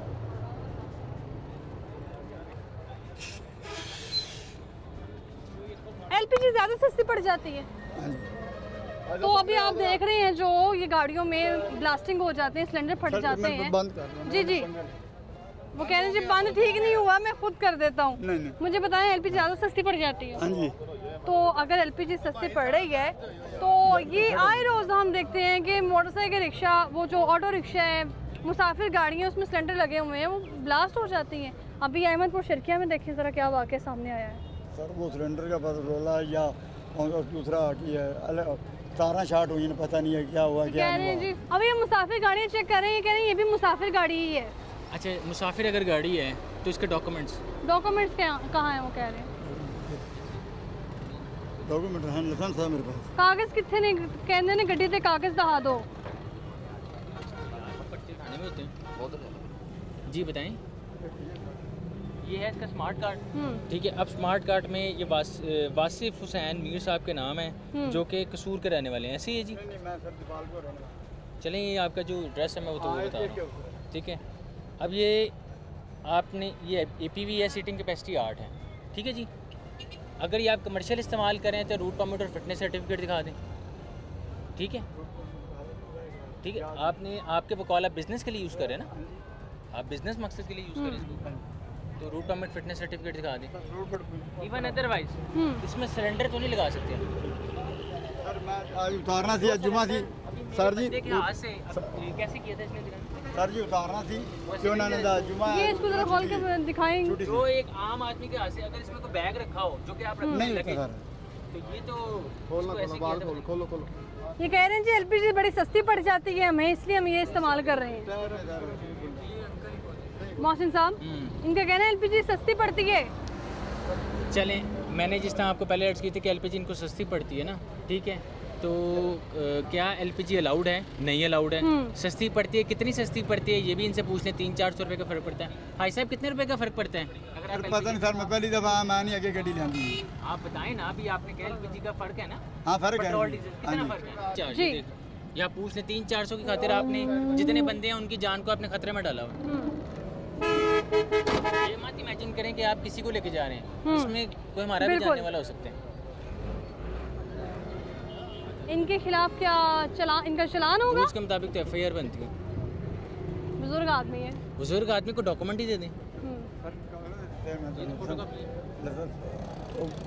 LPG ज़्यादा सस्ती पड़ जाती है। हाँ जी। तो अभी आप देख रहे हैं जो ये गाड़ियों में ब्लास्टिंग हो जाते हैं, सिलेंडर फट सर, जाते मैं हैं। बंद कर दूँ। जी जी, वो कह रहे हैं जी बंद ठीक नहीं हुआ, मैं खुद कर देता हूँ। नहीं। मुझे बताएं LPG ज़्यादा सस्ती पड़ जाती है? हाँ जी। तो अगर LPG सस्ती पड़ रही है तो ये आए रोज़ हम देखते हैं कि मोटरसाइकिल, रिक्शा, वो जो ऑटो रिक्शा है, मुसाफिर गाड़ियाँ, उसमें सिलेंडर लगे हुए हैं, वो ब्लास्ट हो जाती हैं। अभी अहमदपुर शर्किया में देखिए ज़रा क्या वाक़या सामने आया है। सर वो सिलेंडर का बस रोला है या और दूसरा की है, तारा शार्ट हुई है, पता नहीं है क्या हुआ क्या कह रहे हैं नहीं जी अभी हम मुसाफिर गाड़ियाँ चेक कर रहे हैं, कह रहे हैं ये भी मुसाफिर गाड़ी ही है। अच्छा, मुसाफिर अगर गाड़ी है तो इसके डॉक्यूमेंट्स डॉक्यूमेंट्स कहाँ हैं वो कह रहे हैं? डॉक्यूमेंट है, लाइसेंस है मेरे पास। कागज़ कितने ने कहने ने गड्डी ते कागज़ दहा दो। थाने में होते हैं। जी बताएं। ये है इसका स्मार्ट कार्ड, ठीक है। अब स्मार्ट कार्ड में ये वासिफ हुसैन मीर साहब के नाम है जो कि कसूर के रहने वाले हैं, ऐसे ही है जी। चलें, ये आपका जो एड्रेस है मैं वो तो बता रहा हूँ, ठीक है। अब ये आपने ये APV है, सीटिंग कैपेसिटी 8 है, ठीक है जी। अगर ये आप कमर्शियल इस्तेमाल करें तो रूट परमिट और फिटनेस सर्टिफिकेट दिखा दें, ठीक है। ठीक है, आपके बकौल आप बिज़नेस के लिए यूज़ करें ना, आप बिज़नेस मकसद के लिए यूज़ करें इसको, तो रूट परमिट फिटनेस सर्टिफिकेट दिखा दें। इवन अदरवाइज इसमें सिलेंडर तो नहीं लगा सकते सर मैं आज उतारना थी, आज जुमा थी सर जी। के हाथ से कैसे किया था इसने दिखाना? सर जी उतारना थी क्यों ना जुमा ये इसको जरा खोल के दिखाएं। जो एक आम आदमी के हाथ से अगर इसमें कोई बैग रखा हो जो कि आप रखने नहीं लगे होता तो ये तो खोलना इसको ऐसे बाहर किया था। खोलो। ये कह रहे हैं जी LPG बड़ी सस्ती पड़ जाती है हमें, इसलिए हम ये इस्तेमाल कर रहे हैं। मोहसिन साहब, इनका कहना है LPG सस्ती पड़ती है। चलें, मैंने जिस तरह आपको पहले अर्ज़ की थी कि LPG इनको सस्ती पड़ती है ना, ठीक है। तो क्या एलपीजी अलाउड है? नहीं अलाउड है। सस्ती पड़ती है? कितनी सस्ती पड़ती है ये भी इनसे पूछ लें। 300-400 रुपये का फ़र्क पड़ता है। भाई साहब कितने रुपए का फ़र्क पड़ता है? अगर आप पता नहीं सर, मैं पहली दफ़ा मैं नहीं आगे गाड़ी लेंदी। आप बताएं ना, अभी आपने कहा एलपीजी का फ़र्क है ना? हाँ फ़र्क है। पेट्रोल डीजल कितना फ़र्क है? चार्ज या पूछ लें 300-400 की खातिर आपने जितने बंदे हैं उनकी जान को आपने खतरे में डाला हुआ। ये मत इमेजिन करें कि आप किसी को लेके जा रहे हैं, इसमें कोई हमारा भी जानने वाला हो सकता है। इनके खिलाफ क्या इनका चलान होगा? उसके मुताबिक तो एफआईआर बनती है। बुजुर्ग आदमी है, बुजुर्ग आदमी को डॉक्यूमेंट ही दे दें।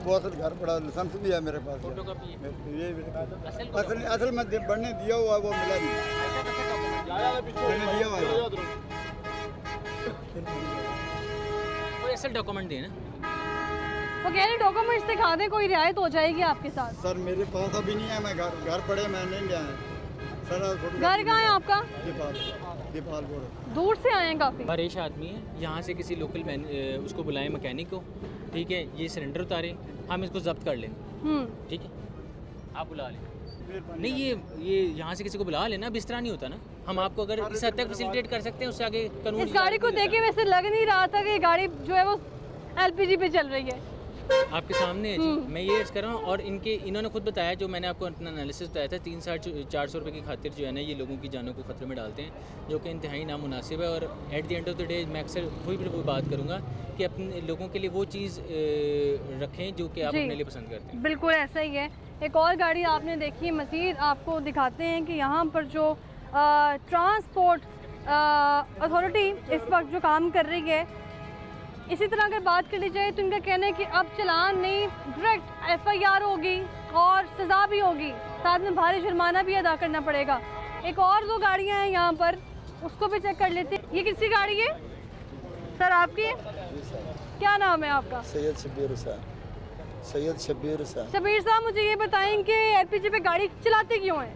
बहुत घर पड़ा, लाइसेंस भी है मेरे पास। फोटोकॉपी है। ये असल में बढ़ने दिया हुआ वो मिला नहीं, मैंने दिया हुआ है। कोई असल डॉक्यूमेंट दें ना। वो कह रहे डॉक्यूमेंट्स दिखा दें, कोई रियायत हो जाएगी आपके साथ। सर मेरे पास अभी नहीं है, मैं घर पड़े मैं नहीं गया है सर। घर कहाँ है आपका? दीपालपुर। दूर से आए हैं काफ़ी। परेश आदमी है, यहाँ से किसी लोकल उसको बुलाएं मैकेनिक को, ठीक है, ये सिलेंडर उतारे, हम इसको जब्त कर लें, ठीक है, आप बुला लें। नहीं ये यहाँ से किसी को बुला लेना, अब इस तरह नहीं होता ना। हम आपको अगर इस हद तक फैसिलिटेट कर सकते हैं, उससे आगे कानून। इस गाड़ी को देख के वैसे लग नहीं रहा था कि गाड़ी जो है वो एलपीजी पे चल रही है। आपके सामने है जी, मैं ये अर्ज कर रहा हूँ। और इन्होंने खुद बताया, जो मैंने आपको अपना एनालिसिस बताया था, 300-400 रुपये की खातिर जो है ना ये लोगों की जानों को खतरे में डालते हैं, जो कि इंतहाई नामुनासिब है। और at the end of the day मैं अक्सर वो बात करूँगा कि अपने लोगों के लिए वो चीज़ रखें जो कि आप अपने लिए पसंद करते हैं। बिल्कुल ऐसा ही है। एक और गाड़ी आपने देखी, मज़ीद आपको दिखाते हैं कि यहाँ पर जो ट्रांसपोर्ट अथॉरिटी इस वक्त जो काम कर रही है, इसी तरह अगर बात कर ली जाए तो इनका कहना है कि अब चलान नहीं, डायरेक्ट एफआईआर होगी और सज़ा भी होगी, साथ में भारी जुर्माना भी अदा करना पड़ेगा। एक और दो गाड़ियां हैं यहाँ पर, उसको भी चेक कर लेते हैं। ये किसकी गाड़ी है सर? आपकी है? क्या नाम है आपका? सैयद शब्बीर हुसैन। सैयद शब्बीर हुसैन। शब्बीर साहब, मुझे ये बताएं कि एलपीजी पे गाड़ी चलाते क्यों हैं?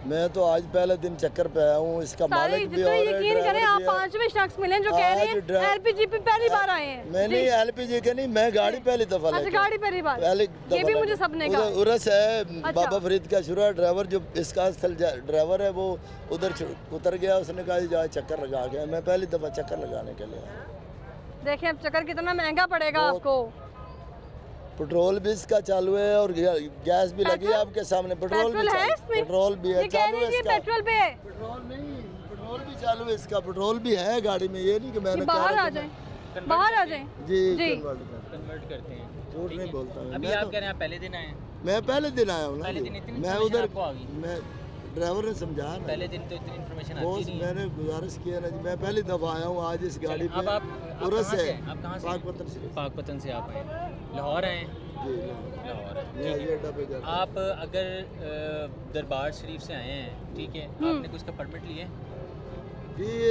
मैं तो आज पहले दिन चक्कर पे आया हूँ, इसका मालिक भी और यकीन करें, आप 5वें शख्स मिले जो कह रहे हैं एलपीजी पे पहली बार आए हैं। मैं नहीं एलपीजी के नहीं, मैं गाड़ी पहली दफा अच्छा, गाड़ी पहली बार। ये भी मुझे सबने कहा। उरस है बाबा फरीद का शुरू, ड्राइवर जो इसका ड्राइवर है वो उधर उतर गया, उसने कहा जा चक्कर लगा गया। मैं पहली दफा चक्कर लगाने के लिए। देखें अब चक्कर कितना महंगा पड़ेगा आपको। पेट्रोल भी इसका चालू है और गैस भी लगी है आपके सामने। पेट्रोल भी है, पेट्रोल भी है चालू है इसका। पेट्रोल पे है? पेट्रोल नहीं, पेट्रोल भी चालू है इसका, पेट्रोल भी है गाड़ी में। ये नहीं कि मैंने बाहर आ जाए, बाहर आ जाए जी कन्वर्ट करते हैं। झूठ नहीं बोलता मैं। अभी आप कह रहे हैं पहले दिन आए हैं? मैं पहले दिन आया हूँ ना, मैं उधर मैं ड्राइवर ने समझा ना, पहले दिन तो इतनी इन्फॉर्मेशन बॉस आती नहीं। मैंने गुजारिश किया ना जी, मैं पहली दफ़ा आया हूँ आज इस गाड़ी पे। अब आप उरस कहाँ है, से हैं? आप कहाँ से? पाकपतन से। पाकपतन से आप आए, लाहौर आए? जी लाहौर आए। मैं ये अड्डा पे जाता हूँ। आप अगर दरबार शरीफ से आए हैं, ठीक है, आपने कुछ का परमिट लिया है? जी ये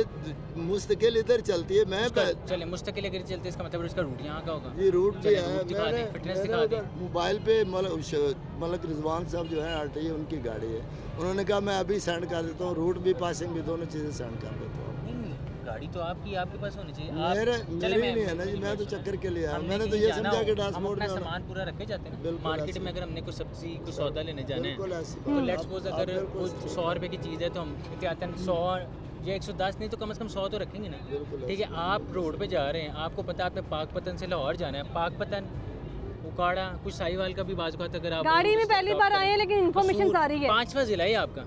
मुस्तकिल इधर चलती है। मैं चले मुस्तकिल अगर चलते, इसका मतलब उसका रूट यहाँ का होगा। जी रूट भी है। मैंने फिटनेस दिखा दी। मोबाइल पे मलक रिजवान साहब जो है आरटीए उनकी गाड़ी है, उन्होंने कहा मैं अभी सेंड कर देता हूँ, रूट भी पासिंग भी दोनों चीज़ें सेंड कर देता हूँ। नहीं, गाड़ी तो आपकी आपके पास होनी चाहिए। मेरी नहीं है ना जी, मैं तो चक्कर के लिए आया। मैंने तो ये समझा कि डैशबोर्ड में सामान पूरा रखे जाते हैं। बिल्कुल मार्केट में अगर हमने कुछ सब्जी कुछ सौदा लेने जाना है, बिल्कुल ऐसी तो लेट्स सपोज अगर कुछ 100 रुपये की चीज़ है तो हम एहतियातन 100 या 110 नहीं तो कम से कम 100 तो रखेंगे ना। ठीक है, आप रोड पे जा रहे हैं, आपको पता है आपने पाकपतन से लाहौर जाना है, पाकपतन उकाड़ा कुछ साहिवाल का भी बाज़ अगर आप गाड़ी में पहली बार आए हैं, लेकिन इन्फॉर्मेशन सारी है। 5वां ज़िला है आपका,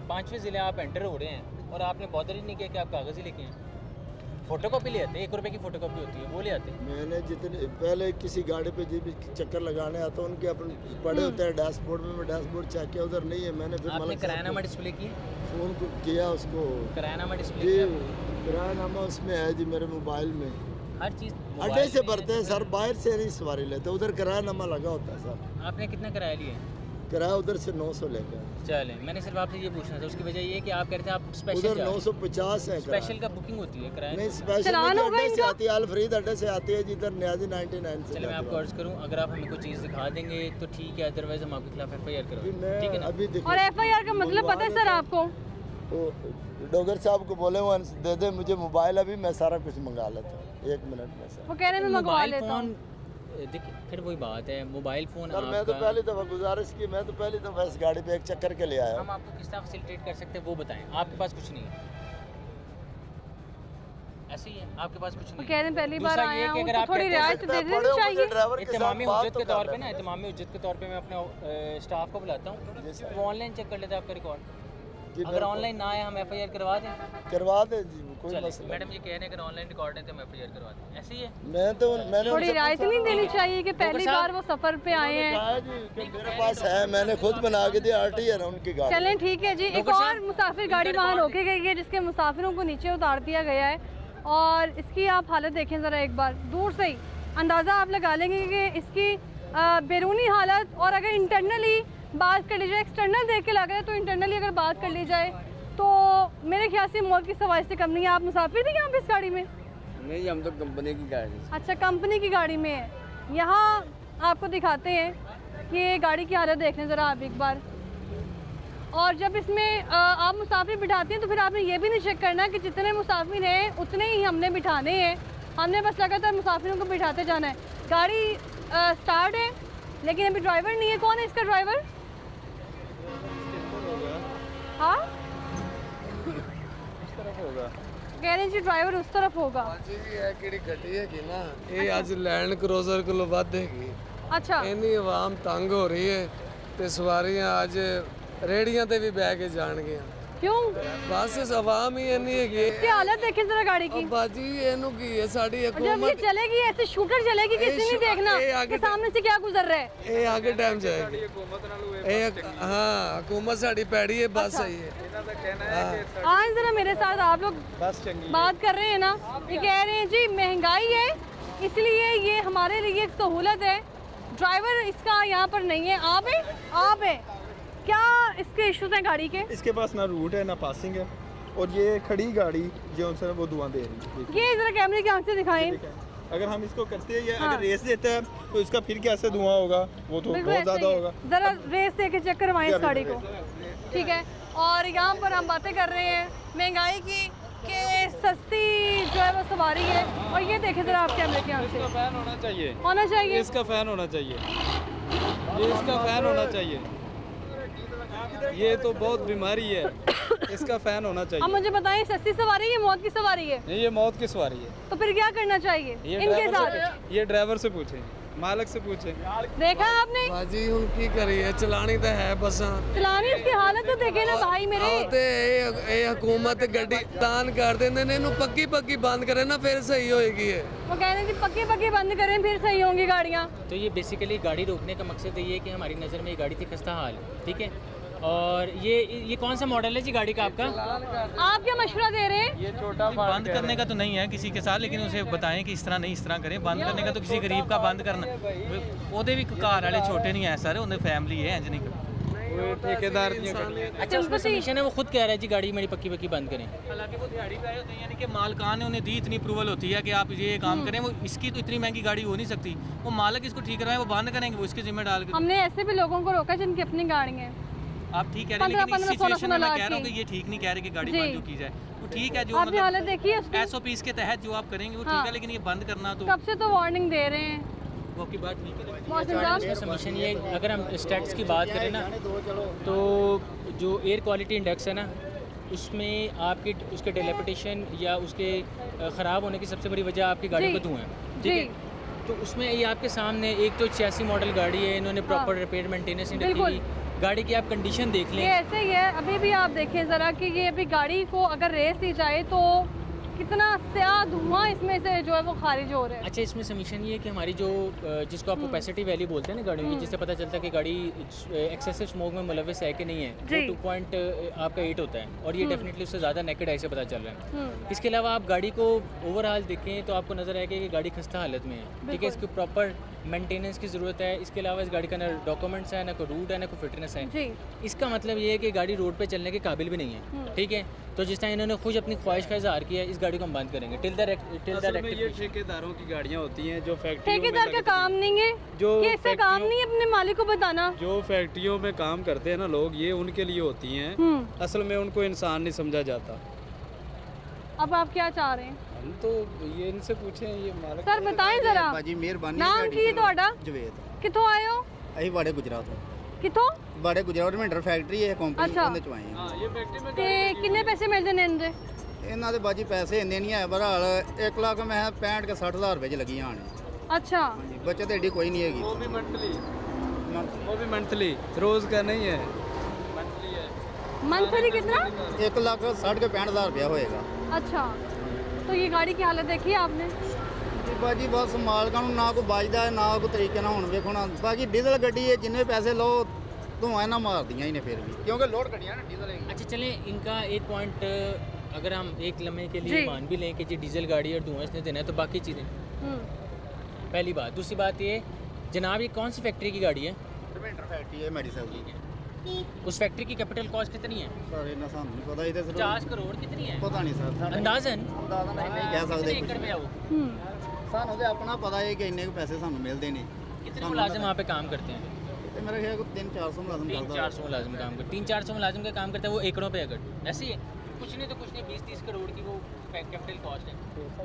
5वें ज़िले आप एंटर हो रहे हैं और आपने बॉदर ही नहीं किया कि आप कागज़ ही लेके आए। फोटोकॉपी ले आते हैं, 1 रुपये की फोटोकॉपी होती है, वो ले आते हैं। मैंने जितने पहले किसी गाड़ी पे जी भी चक्कर लगाने आता हूँ, उनके अपने पड़े होते हैं डैशबोर्ड में, मैं डैशबोर्ड चेक किया, उधर नहीं है। मैंने फिर आपने किरायानामा डिस्प्ले किया? फ़ोन को किया उसको, किरायानामा डिस्प्ले जी किया? किरायानामा उसमें है जी मेरे मोबाइल में। हर चीज़ अड्डे से भरते हैं सर, बाहर से नहीं सवारी लेते, उधर किरायानामा लगा होता है सर। आपने कितना किराया लिया? किराया उधर से 900 लेकर। चले, मैंने सिर्फ आपसे ये पूछना था, उसकी वजह ये है कि आप कह रहे थे आप स्पेशल उधर 950 है। स्पेशल का बुकिंग होती है किराया? नहीं, स्पेशल अड्डे से आती है, अल फरीद अड्डे से आती है जिधर न्याजी 99 से। चलिए मैं आपको अर्ज करूं, अगर आप हमें कोई चीज़ दिखा देंगे तो ठीक है, अदरवाइज हम आपके खिलाफ एफआईआर करवाएंगे, ठीक है ना? अभी देखो, और एफआईआर का मतलब पता है सर आपको? डॉगर साहब को बोले वो दे दे मुझे मोबाइल, अभी मैं सारा कुछ मंगा लेता हूँ 1 मिनट में सर। वो कह रहे हैं मैं मंगवा मोबाइल लेता हूँ। फ़ोन देखिए फिर वही बात है, मोबाइल फ़ोन सर मैं तो पहली दफ़ा गुजारिश की, मैं तो पहली दफ़ा इस गाड़ी पे एक चक्कर के लिए आया हम आपको किस तरह फैसिलिटेट कर सकते हैं वो बताएं। आपके पास कुछ नहीं है, ऐसे ही है, आपके पास कुछ नहीं कह रहे हैं पहली बार दूसरा ये आया कि हूँ अगर तो आप थोड़ी कहते हैं रियायत दे देनी बड़े चाहिए। ड्राइवर के साथ इत्मामी बात उज्जत तो के तौर कर पे ना, इत्मामी उज्जत के तौर पे मैं अपने स्टाफ को बुलाता हूँ, वो ऑनलाइन चेक कर लेते हैं आपका रिकॉर्ड। अगर ऑनलाइन ना आए हम FIR करवा दें। करवा दे जी, कोई चलिए, मसला मैडम ये कह रहे हैं अगर ऑनलाइन रिकॉर्ड है तो हम FIR करवा दें, ऐसे ही है। मैंने थोड़ी रियायत नहीं देनी चाहिए कि पहली साहब, बार वो सफ़र पे आए हैं। कहा जी कि मेरे पास है, मैंने खुद बना के दिया, RT है ना उनकी गाड़ी। चलें ठीक है जी। एक डॉक्टर और साहब, मुसाफिर गाड़ी वहाँ रोकी गई है जिसके मुसाफिरों को नीचे उतार दिया गया है, और इसकी आप हालत देखें ज़रा एक बार दूर से ही अंदाज़ा आप लगा लेंगे कि इसकी बैरूनी हालत, और अगर इंटरनली बात कर ली जाए, एक्सटर्नल देख के लग रहा है तो इंटरनली अगर बात कर ली जाए तो मेरे ख्याल से मौत की सवारी से कम नहीं है। आप मुसाफिर थे यहाँ पे इस गाड़ी में? नहीं, हम तो कंपनी की गाड़ी। अच्छा, कंपनी की गाड़ी में है। यहाँ आपको दिखाते हैं कि ये गाड़ी की हालत देख लें ज़रा आप एक बार। और जब इसमें आप मुसाफिर बिठाते हैं तो फिर आपने ये भी नहीं चेक करना कि जितने मुसाफिर हैं उतने ही हमने बिठाने हैं। हमने बस लगातार मुसाफिरों को बिठाते जाना है। गाड़ी स्टार्ट है लेकिन अभी ड्राइवर नहीं है। कौन है इसका ड्राइवर? हाँ, कह रहे हैं जी ड्राइवर उस तरफ होगा। ਇਹ ਅੱਜ ਲੈਂਡ ਕਰੂਜ਼ਰ ਕੋਲੋਂ ਵੱਧੇਗੀ। अच्छा, ਇੰਨੀ ਆਵਾਮ ਤੰਗ ਹੋ ਰਹੀ ਹੈ ਤੇ ਸਵਾਰੀਆਂ ਅੱਜ ਰੇੜੀਆਂ ਤੇ ਵੀ ਬਹਿ ਕੇ ਜਾਣਗੀਆਂ। क्यों? ਬਸ ਇਸ ਆਵਾਮ ਹੀ ਇੰਨੀ ਹੈਗੀ इसकी हालत देखें जरा गाड़ी की। ਬਾਜੀ ਇਹਨੂੰ ਕੀ ਹੈ ਸਾਡੀ और जब ये ਹਕੂਮत चलेगी ऐसे शूटर चलेगी किसी नहीं देखना ये आगे कि सामने से क्या गुजर रहा है। ਇਹ ਆਗੇ ਟਾਈਮ ਜਾਏਗੀ ਇਹ ਹਾਂ ਹਕੂਮਤ ਸਾਡੀ ਪੈੜੀ ਹੈ ਬਸ ਸਹੀ ਹੈ। आज जरा मेरे साथ आप लोग बात कर रहे हैं ना, ये कह रहे हैं जी महंगाई है इसलिए ये हमारे लिए एक सहूलत है। ड्राइवर इसका यहाँ पर नहीं है। आप है क्या इसके इश्यूज हैं गाड़ी के? इसके पास ना रूट है ना पासिंग है, और ये खड़ी गाड़ी जो उनसे वो धुआं दे रही है। ये जरा कैमरे की आंख से दिखाएं। अगर हम इसको करते हैं, ये हाँ। अगर रेस देता है तो इसका फिर कैसे धुआं होगा, वो तो बिल्कुल बहुत ऐसे ज़्यादा ही है। होगा। जरा रेस दे के चेक करवाएं इस गाड़ी को, ठीक है। और यहाँ पर हम बातें कर रहे हैं महंगाई की कि सस्ती जो है वो सवारी है। और ये देखें जरा आप कैमरे की आंख से। फैन होना चाहिए, होना चाहिए इसका फैन होना चाहिए, ये इसका फैन होना चाहिए। ये तो बहुत बीमारी है, इसका फैन होना अब चाहिए। मुझे बताएं सस्ती सवारी है या मौत की सवारी है? नहीं, ये मौत की सवारी है। तो फिर क्या करना चाहिए ये इनके ड्राइवर साथ? से, ये ड्राइवर से पूछें, मालिक से पूछें। देखा आपने ਬਾਜੀ ਹੁਣ ਕੀ ਕਰੀਏ ਚਲਾਣੀ ਤਾਂ ਹੈ ਬੱਸਾਂ। चलानी उसकी हालत तो देखे ना भाई मेरे। ਆਹ ਤੇ ਇਹ ਹਕੂਮਤ ਗੱਡੀ ਦਾਨ ਕਰ ਦਿੰਦੇ ਨੇ, ਇਹਨੂੰ ਪੱਕੀ ਪੱਕੀ ਬੰਦ ਕਰੇ ਨਾ ਫਿਰ ਸਹੀ ਹੋਏਗੀ ਇਹ। वो कह रहे हैं कि पक्के पक्के बंद करें फिर सही होंगी गाड़ियाँ। तो ये बेसिकली गाड़ी रोकने का मकसद ये है कि हमारी नज़र में ये गाड़ी थी खस्ता हाल, ठीक है। और ये कौन सा मॉडल है जी गाड़ी का आपका? आप क्या मशवरा दे रहे हैं? ये छोटा बंद करने का तो नहीं है किसी के साथ, लेकिन उसे बताएं कि इस तरह नहीं, इस तरह करें। बंद करने का तो किसी गरीब का बंद करना, ਉਹਦੇ ਵੀ ਘਰ ਵਾਲੇ छोटे नहीं है सर, ਉਹਦੇ फैमिली है, इंज नहीं करना। ठेकेदार दियां गाड़ियां। अच्छा, उसमें सबमिशन है वो खुद कह रहा है जी गाड़ी मेरी पक्की पक्की बंद करें। हालांकि वो दिहाड़ी पे आए होते हैं, यानी कि मालकान ने उन्हें दी इतनी अप्रूवल होती है कि आप ये काम करें। वो इसकी तो इतनी महंगी गाड़ी हो नहीं सकती, वो मालिक इसको ठीक करवाएं, वो बंद करेंगे, वो इसकी जिम्मे डाल के। हमने ऐसे भी लोगों को रोका जिनकी अपनी गाड़ी है। आप ठीक कह रहे हैं, लेकिन इस 15-16 सिचुएशन में मैं लाख कह रहा हूँ की। कि ये ठीक नहीं कह रहे कि गाड़ी जी। बंद जो की जाए, वो ठीक है जो आपने हालत देखी है उसकी? SOPs के तहत जो आप करेंगे वो हाँ। ठीक है, लेकिन ये बंद करना तो कब से तो वार्निंग दे रहे हैं। वो आपकी बात ठीक है। मौसम साहब, इसमें सबमिशन ये है, अगर हम स्टैट्स की बात करें ना तो जो एयर क्वालिटी इंडेक्स है ना उसमें आपकी उसके डिलेपिटेशन या उसके ख़राब होने की सबसे बड़ी वजह आपकी गाड़ी जी। का धुआं है, ठीक जी। है। तो उसमें ये आपके सामने एक तो 86 मॉडल गाड़ी है, इन्होंने प्रॉपर रिपेयर मेंटेनेंस नहीं रखी बिल्कुल। हुई। गाड़ी की आप कंडीशन देख ये लें। ऐसे ही है। अभी भी आप देखें ज़रा कि ये अभी गाड़ी को अगर रेस दी जाए तो कितना स्याह धुआं इसमें से जो है वो खारिज हो रहा है। अच्छा, इसमें सबमिशन ये है कि हमारी जो जिसको आप ओपेसिटी वैल्यू बोलते हैं ना गाड़ियों की, जिससे पता चलता है कि गाड़ी एक्सेसिव स्मोक में मुलविस है कि नहीं है, जी। वो 2.8 होता है, और ये डेफिनेटली उससे ज़्यादा नेकेड आई से पता चल रहा है। इसके अलावा आप गाड़ी को ओवरऑल देखें तो आपको नज़र आएगा कि गाड़ी खस्ता हालत में है, ठीक है। इसकी प्रॉपर मेंटेनेंस की ज़रूरत है। इसके अलावा इस गाड़ी का ना डॉक्यूमेंट्स है, ना कोई रूट है, ना कोई फिटनेस है। जी। इसका मतलब ये है कि गाड़ी रोड पे चलने के काबिल भी नहीं है, ठीक है। तो जिस तरह इन्होंने खुद अपनी ख्वाहिश का इजहार किया है, इस गाड़ी को हम बंद करेंगे टिल असल में ये ठेकेदारों की गाड़ियाँ होती हैं जो फैक्ट्रियों में ठेकेदार का काम नहीं है, जो ये इसका काम फैक्ट्रियों- नहीं है अपने मालिक को बताना। जो फैक्ट्रियों में काम करते हैं ना लोग, ये उनके लिए होती हैं। असल में उनको इंसान नहीं समझा जाता। अब आप क्या चाह रहे हैं? हम तो ये इनसे पूछे ये मालिक सर बताएं जरा भाजी मेहरबानी नाम की ਤੁਹਾਡਾ ਜਵੇਦ ਕਿੱਥੋਂ ਆਏ ਹੋ ਅਸੀਂ ਬਾੜੇ ਗੁਜਰਾਤ ਤੋਂ ਕਿੱਥੋਂ ਬਾੜੇ ਗੁਜਰਾਤ ਮਹਿੰਦਰ ਫੈਕਟਰੀ ਹੈ ਕੰਪਨੀ ਅੱਛਾ। ਉਹਦੇ ਚੋਂ ਆਏ ਹਾਂ ये फैक्ट्री में ਤੇ ਕਿੰਨੇ ਪੈਸੇ ਮਿਲਦੇ ਨੇ ਇਹਦੇ ਇਹਨਾਂ ਦੇ ਬਾਜੀ ਪੈਸੇ ਇੰਨੇ ਨਹੀਂ ਆਏ ਬਹਰਾਲ 1 ਲੱਖ ਮੈਂ 65 ਕੇ 60000 ਰੁਪਏ ਚ ਲੱਗੀ ਆਣ ਅੱਛਾ ਹਾਂਜੀ ਬੱਚਤ ਏਡੀ ਕੋਈ ਨਹੀਂ ਹੈਗੀ वो भी मंथली रोज का नहीं है मंथली है मंथली कितना 1 ਲੱਖ 60 ਕੇ 65000 ਰੁਪਏ ਹੋਏਗਾ अच्छा तो ये गाड़ी की हालत देखी है आपने ਜੀ ਬਾਜੀ ਬਸ ਮਾਲਕਾਂ ਨੂੰ ਨਾ ਕੋਈ ਬਾਜਦਾ ਹੈ ਨਾ ਕੋਈ ਤਰੀਕੇ ਨਾਲ ਹੁਣ ਵੇਖੋ ਨਾ ਬਾਕੀ ਡੀਜ਼ਲ ਗੱਡੀ ਹੈ ਜਿੰਨੇ ਪੈਸੇ ਲਓ ਧੂਆਂ ਇਹਨਾਂ ਮਾਰਦੀਆਂ ਹੀ ਨੇ ਫਿਰ ਵੀ ਕਿਉਂਕਿ ਲੋਡ ਗੱਡੀਆਂ ਨਾ ਡੀਜ਼ਲ ਹੈਗੀ अच्छा चलें इनका एक पॉइंट अगर हम एक लम्हे के लिए जी। मान भी लें कि जी डीजल गाड़ी और धुआं इसने देना है तो बाकी चीज़ें पहली बात। दूसरी बात ये जनाब ये कौन सी फैक्ट्री की गाड़ी है? ਰਮਿੰਦਰ ਫੈਕਟਰੀ ਹੈ ਮੈਡੀਸਨ ਦੀ उस फैक्ट्री की कैपिटल कॉस्ट कितनी है? ਸਰ ਇਹਨਾਂ ਸਾਨੂੰ ਨਹੀਂ ਪਤਾ ਇਹਦੇ ਸਿਰ 50 करोड़ कितनी है ਪਤਾ ਨਹੀਂ ਸਰ ਸਾਡੇ अंदाजन ਅੰਦਾਜ਼ਾ ਨਹੀਂ ਕਹਿ कितने ਸਕਦੇ एकड़ ਕੁਛ। में है वो? ਸਾਨੂੰ ਤੇ ਆਪਣਾ ਪਤਾ ਹੈ ਕਿ ਇੰਨੇ ਕੁ ਪੈਸੇ ਸਾਨੂੰ ਮਿਲਦੇ ਨੇ कितने मुलाजिम वहाँ पे काम करते हैं? ਤੇ ਮੇਰੇ ਖਿਆਲ 300-400 ਮੁਲਾਜ਼ਮ 300-400 मुलाजिम काम करते 300-400 मुलाजिम का काम करता है वो एकड़ों पे एकड़ ऐसे ही है कुछ नहीं तो कुछ नहीं 20-30 करोड़ की वो कैपिटल कॉस्ट है।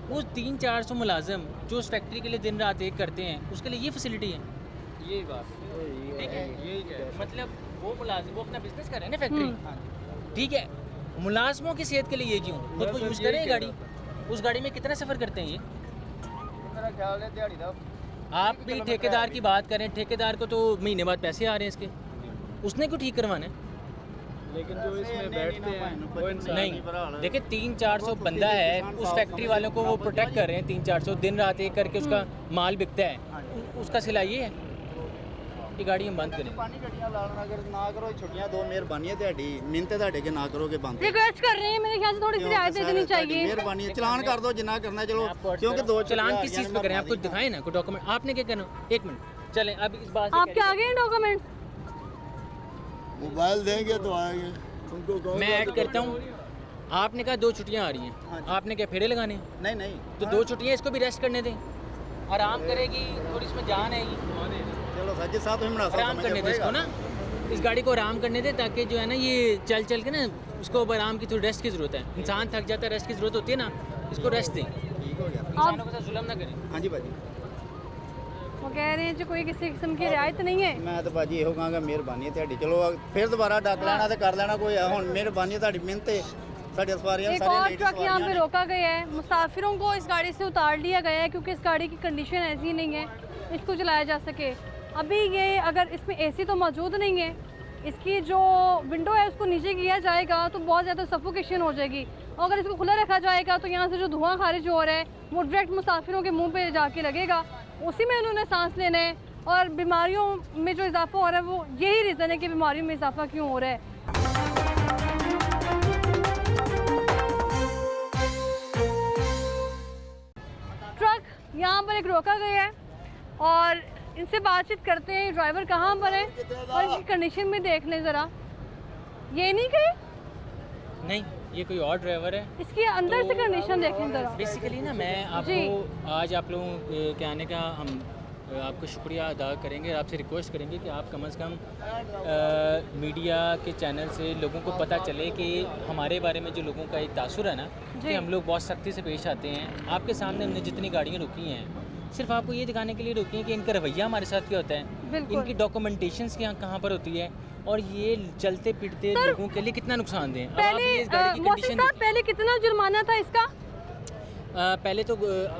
वो 300-400 मुलाजिम जो उस फैक्ट्री के लिए दिन रात एक करते हैं उसके लिए ये फैसिलिटी है। यही बात ठीक है यही कह मतलब वो मुलाजिम वो अपना बिजनेस कर रहे हैं ना फैक्ट्री ठीक है मुलाजमों की सेहत के लिए ये क्यों खुद को यूज़ करें गाड़ी उस गाड़ी में कितना सफ़र करते हैं ये ਮੇਰਾ ਖਿਆਲ ਹੈ ਦਿਹਾੜੀ ਦਾ आप भी ठेकेदार की बात करें ठेकेदार को तो महीने बाद पैसे आ रहे हैं इसके उसने क्यों ठीक करवाना है? लेकिन जो इसमें बैठते हैं वो इंसान नहीं देखिए 300-400 बंदा है उस फैक्ट्री वालों को वो प्रोटेक्ट कर रहे हैं 300-400 दिन रात एक करके उसका माल बिकता है उसका सिला ये है ये गाड़ी हम बंद करें। ਪਾਣੀ ਗੱਡੀਆਂ ਲਾਣ ਅਗਰ ਨਾ ਕਰੋ ਛੁੱਟੀਆਂ ਦੋ ਮਿਹਰਬਾਨੀ ਹੈ ਤੁਹਾਡੀ ਮਿਹਨਤ ਹੈ ਤੁਹਾਡੇ ਕੇ ਨਾ ਕਰੋਗੇ ਬੰਦ रिक्वेस्ट कर रहे हैं मेरे ख्याल से थोड़ी सी रियायत दे देनी चाहिए ਮਿਹਰਬਾਨੀ ਹੈ ਚਲਾਨ ਕਰ ਦਿਓ ਜਿੰਨਾ ਕਰਨਾ चलो क्योंकि दो चलान किस चीज़ पे करें आप कुछ दिखाएं ना कोई डॉक्यूमेंट आपने क्या करना एक मिनट चलें अब इस बात आपके आ गए डॉक्यूमेंट्स मोबाइल देंगे तो आएंगे उनको कहो मैं ऐड करता हूँ आपने कहा 2 छुट्टियाँ आ रही हैं आपने क्या फेरे लगाने हैं? नहीं नहीं तो 2 छुट्टियाँ इसको भी रेस्ट करने दें आराम करेगी थोड़ी इसमें जान है चलो सज्जिद साहब तुम बना आराम करने दें इसको ना इस गाड़ी को आराम करने दें ताकि जो है ना ये चल चल के ना उसको अब आराम की थोड़ी रेस्ट की ज़रूरत है इंसान थक जाता है रेस्ट की ज़रूरत होती है ना इसको रेस्ट दें ठीक हो गया इंसानों के साथ जुल्म ना करें। हाँ जी भाजी वो कह रहे हैं जो कोई किसी किस्म की रियायत नहीं है मैं तो भाजी ਇਹੋ ਕਹਾਂਗਾ ਮਿਹਰਬਾਨੀ ਹੈ ਤੁਹਾਡੀ ਚਲੋ ਫਿਰ ਦੁਬਾਰਾ ਡੱਕ ਲੈਣਾ ਤੇ ਕਰ ਲੈਣਾ ਕੋਈ ਹੁਣ ਮਿਹਰਬਾਨੀ ਹੈ ਤੁਹਾਡੀ ਮਿਹਨਤ ਹੈ ਸਾਡੀਆਂ ਸਵਾਰੀਆਂ एक और ट्रक यहाँ पे रोका गया है मुसाफिरों को इस गाड़ी से उतार लिया गया है क्योंकि इस गाड़ी की कंडीशन ऐसी नहीं है इसको चलाया जा सके। अभी ये अगर इसमें एसी तो मौजूद नहीं है इसकी जो विंडो है उसको नीचे किया जाएगा तो बहुत ज़्यादा सफोकेशन हो जाएगी और अगर इसको खुला रखा जाएगा तो यहाँ से जो धुआं खारिज हो रहा है वो डायरेक्ट मुसाफिरों के मुंह पे जाके लगेगा उसी में उन्होंने सांस लेना है और बीमारियों में जो इजाफा हो रहा है वो यही रीज़न है कि बीमारियों में इजाफा क्यों हो रहा है। ट्रक यहाँ पर एक रोका गया है और इनसे बातचीत करते हैं ड्राइवर कहाँ पर है और इसकी कंडीशन भी देख लें ज़रा ये नहीं कि नहीं ये कोई और ड्राइवर है इसकी अंदर से कंडीशन देखें ज़रा। बेसिकली ना मैं आपको आज आप लोगों के आने का हम आपका शुक्रिया अदा करेंगे आपसे रिक्वेस्ट करेंगे कि आप कम से कम मीडिया के चैनल से लोगों को पता चले कि हमारे बारे में जो लोगों का एक तासुर है ना कि हम लोग बहुत सख्ती से पेश आते हैं। आपके सामने हमने जितनी गाड़ियाँ रुकी हैं सिर्फ आपको ये दिखाने के लिए रुकी हैं कि इनका रवैया हमारे साथ क्या होता है इनकी डॉक्यूमेंटेशंस कहाँ पर होती है और ये चलते फिरते लोगों के लिए कितना नुकसान दें। अब आप ये इस गाड़ी की कंडीशन पहले कितना जुर्माना था इसका? पहले तो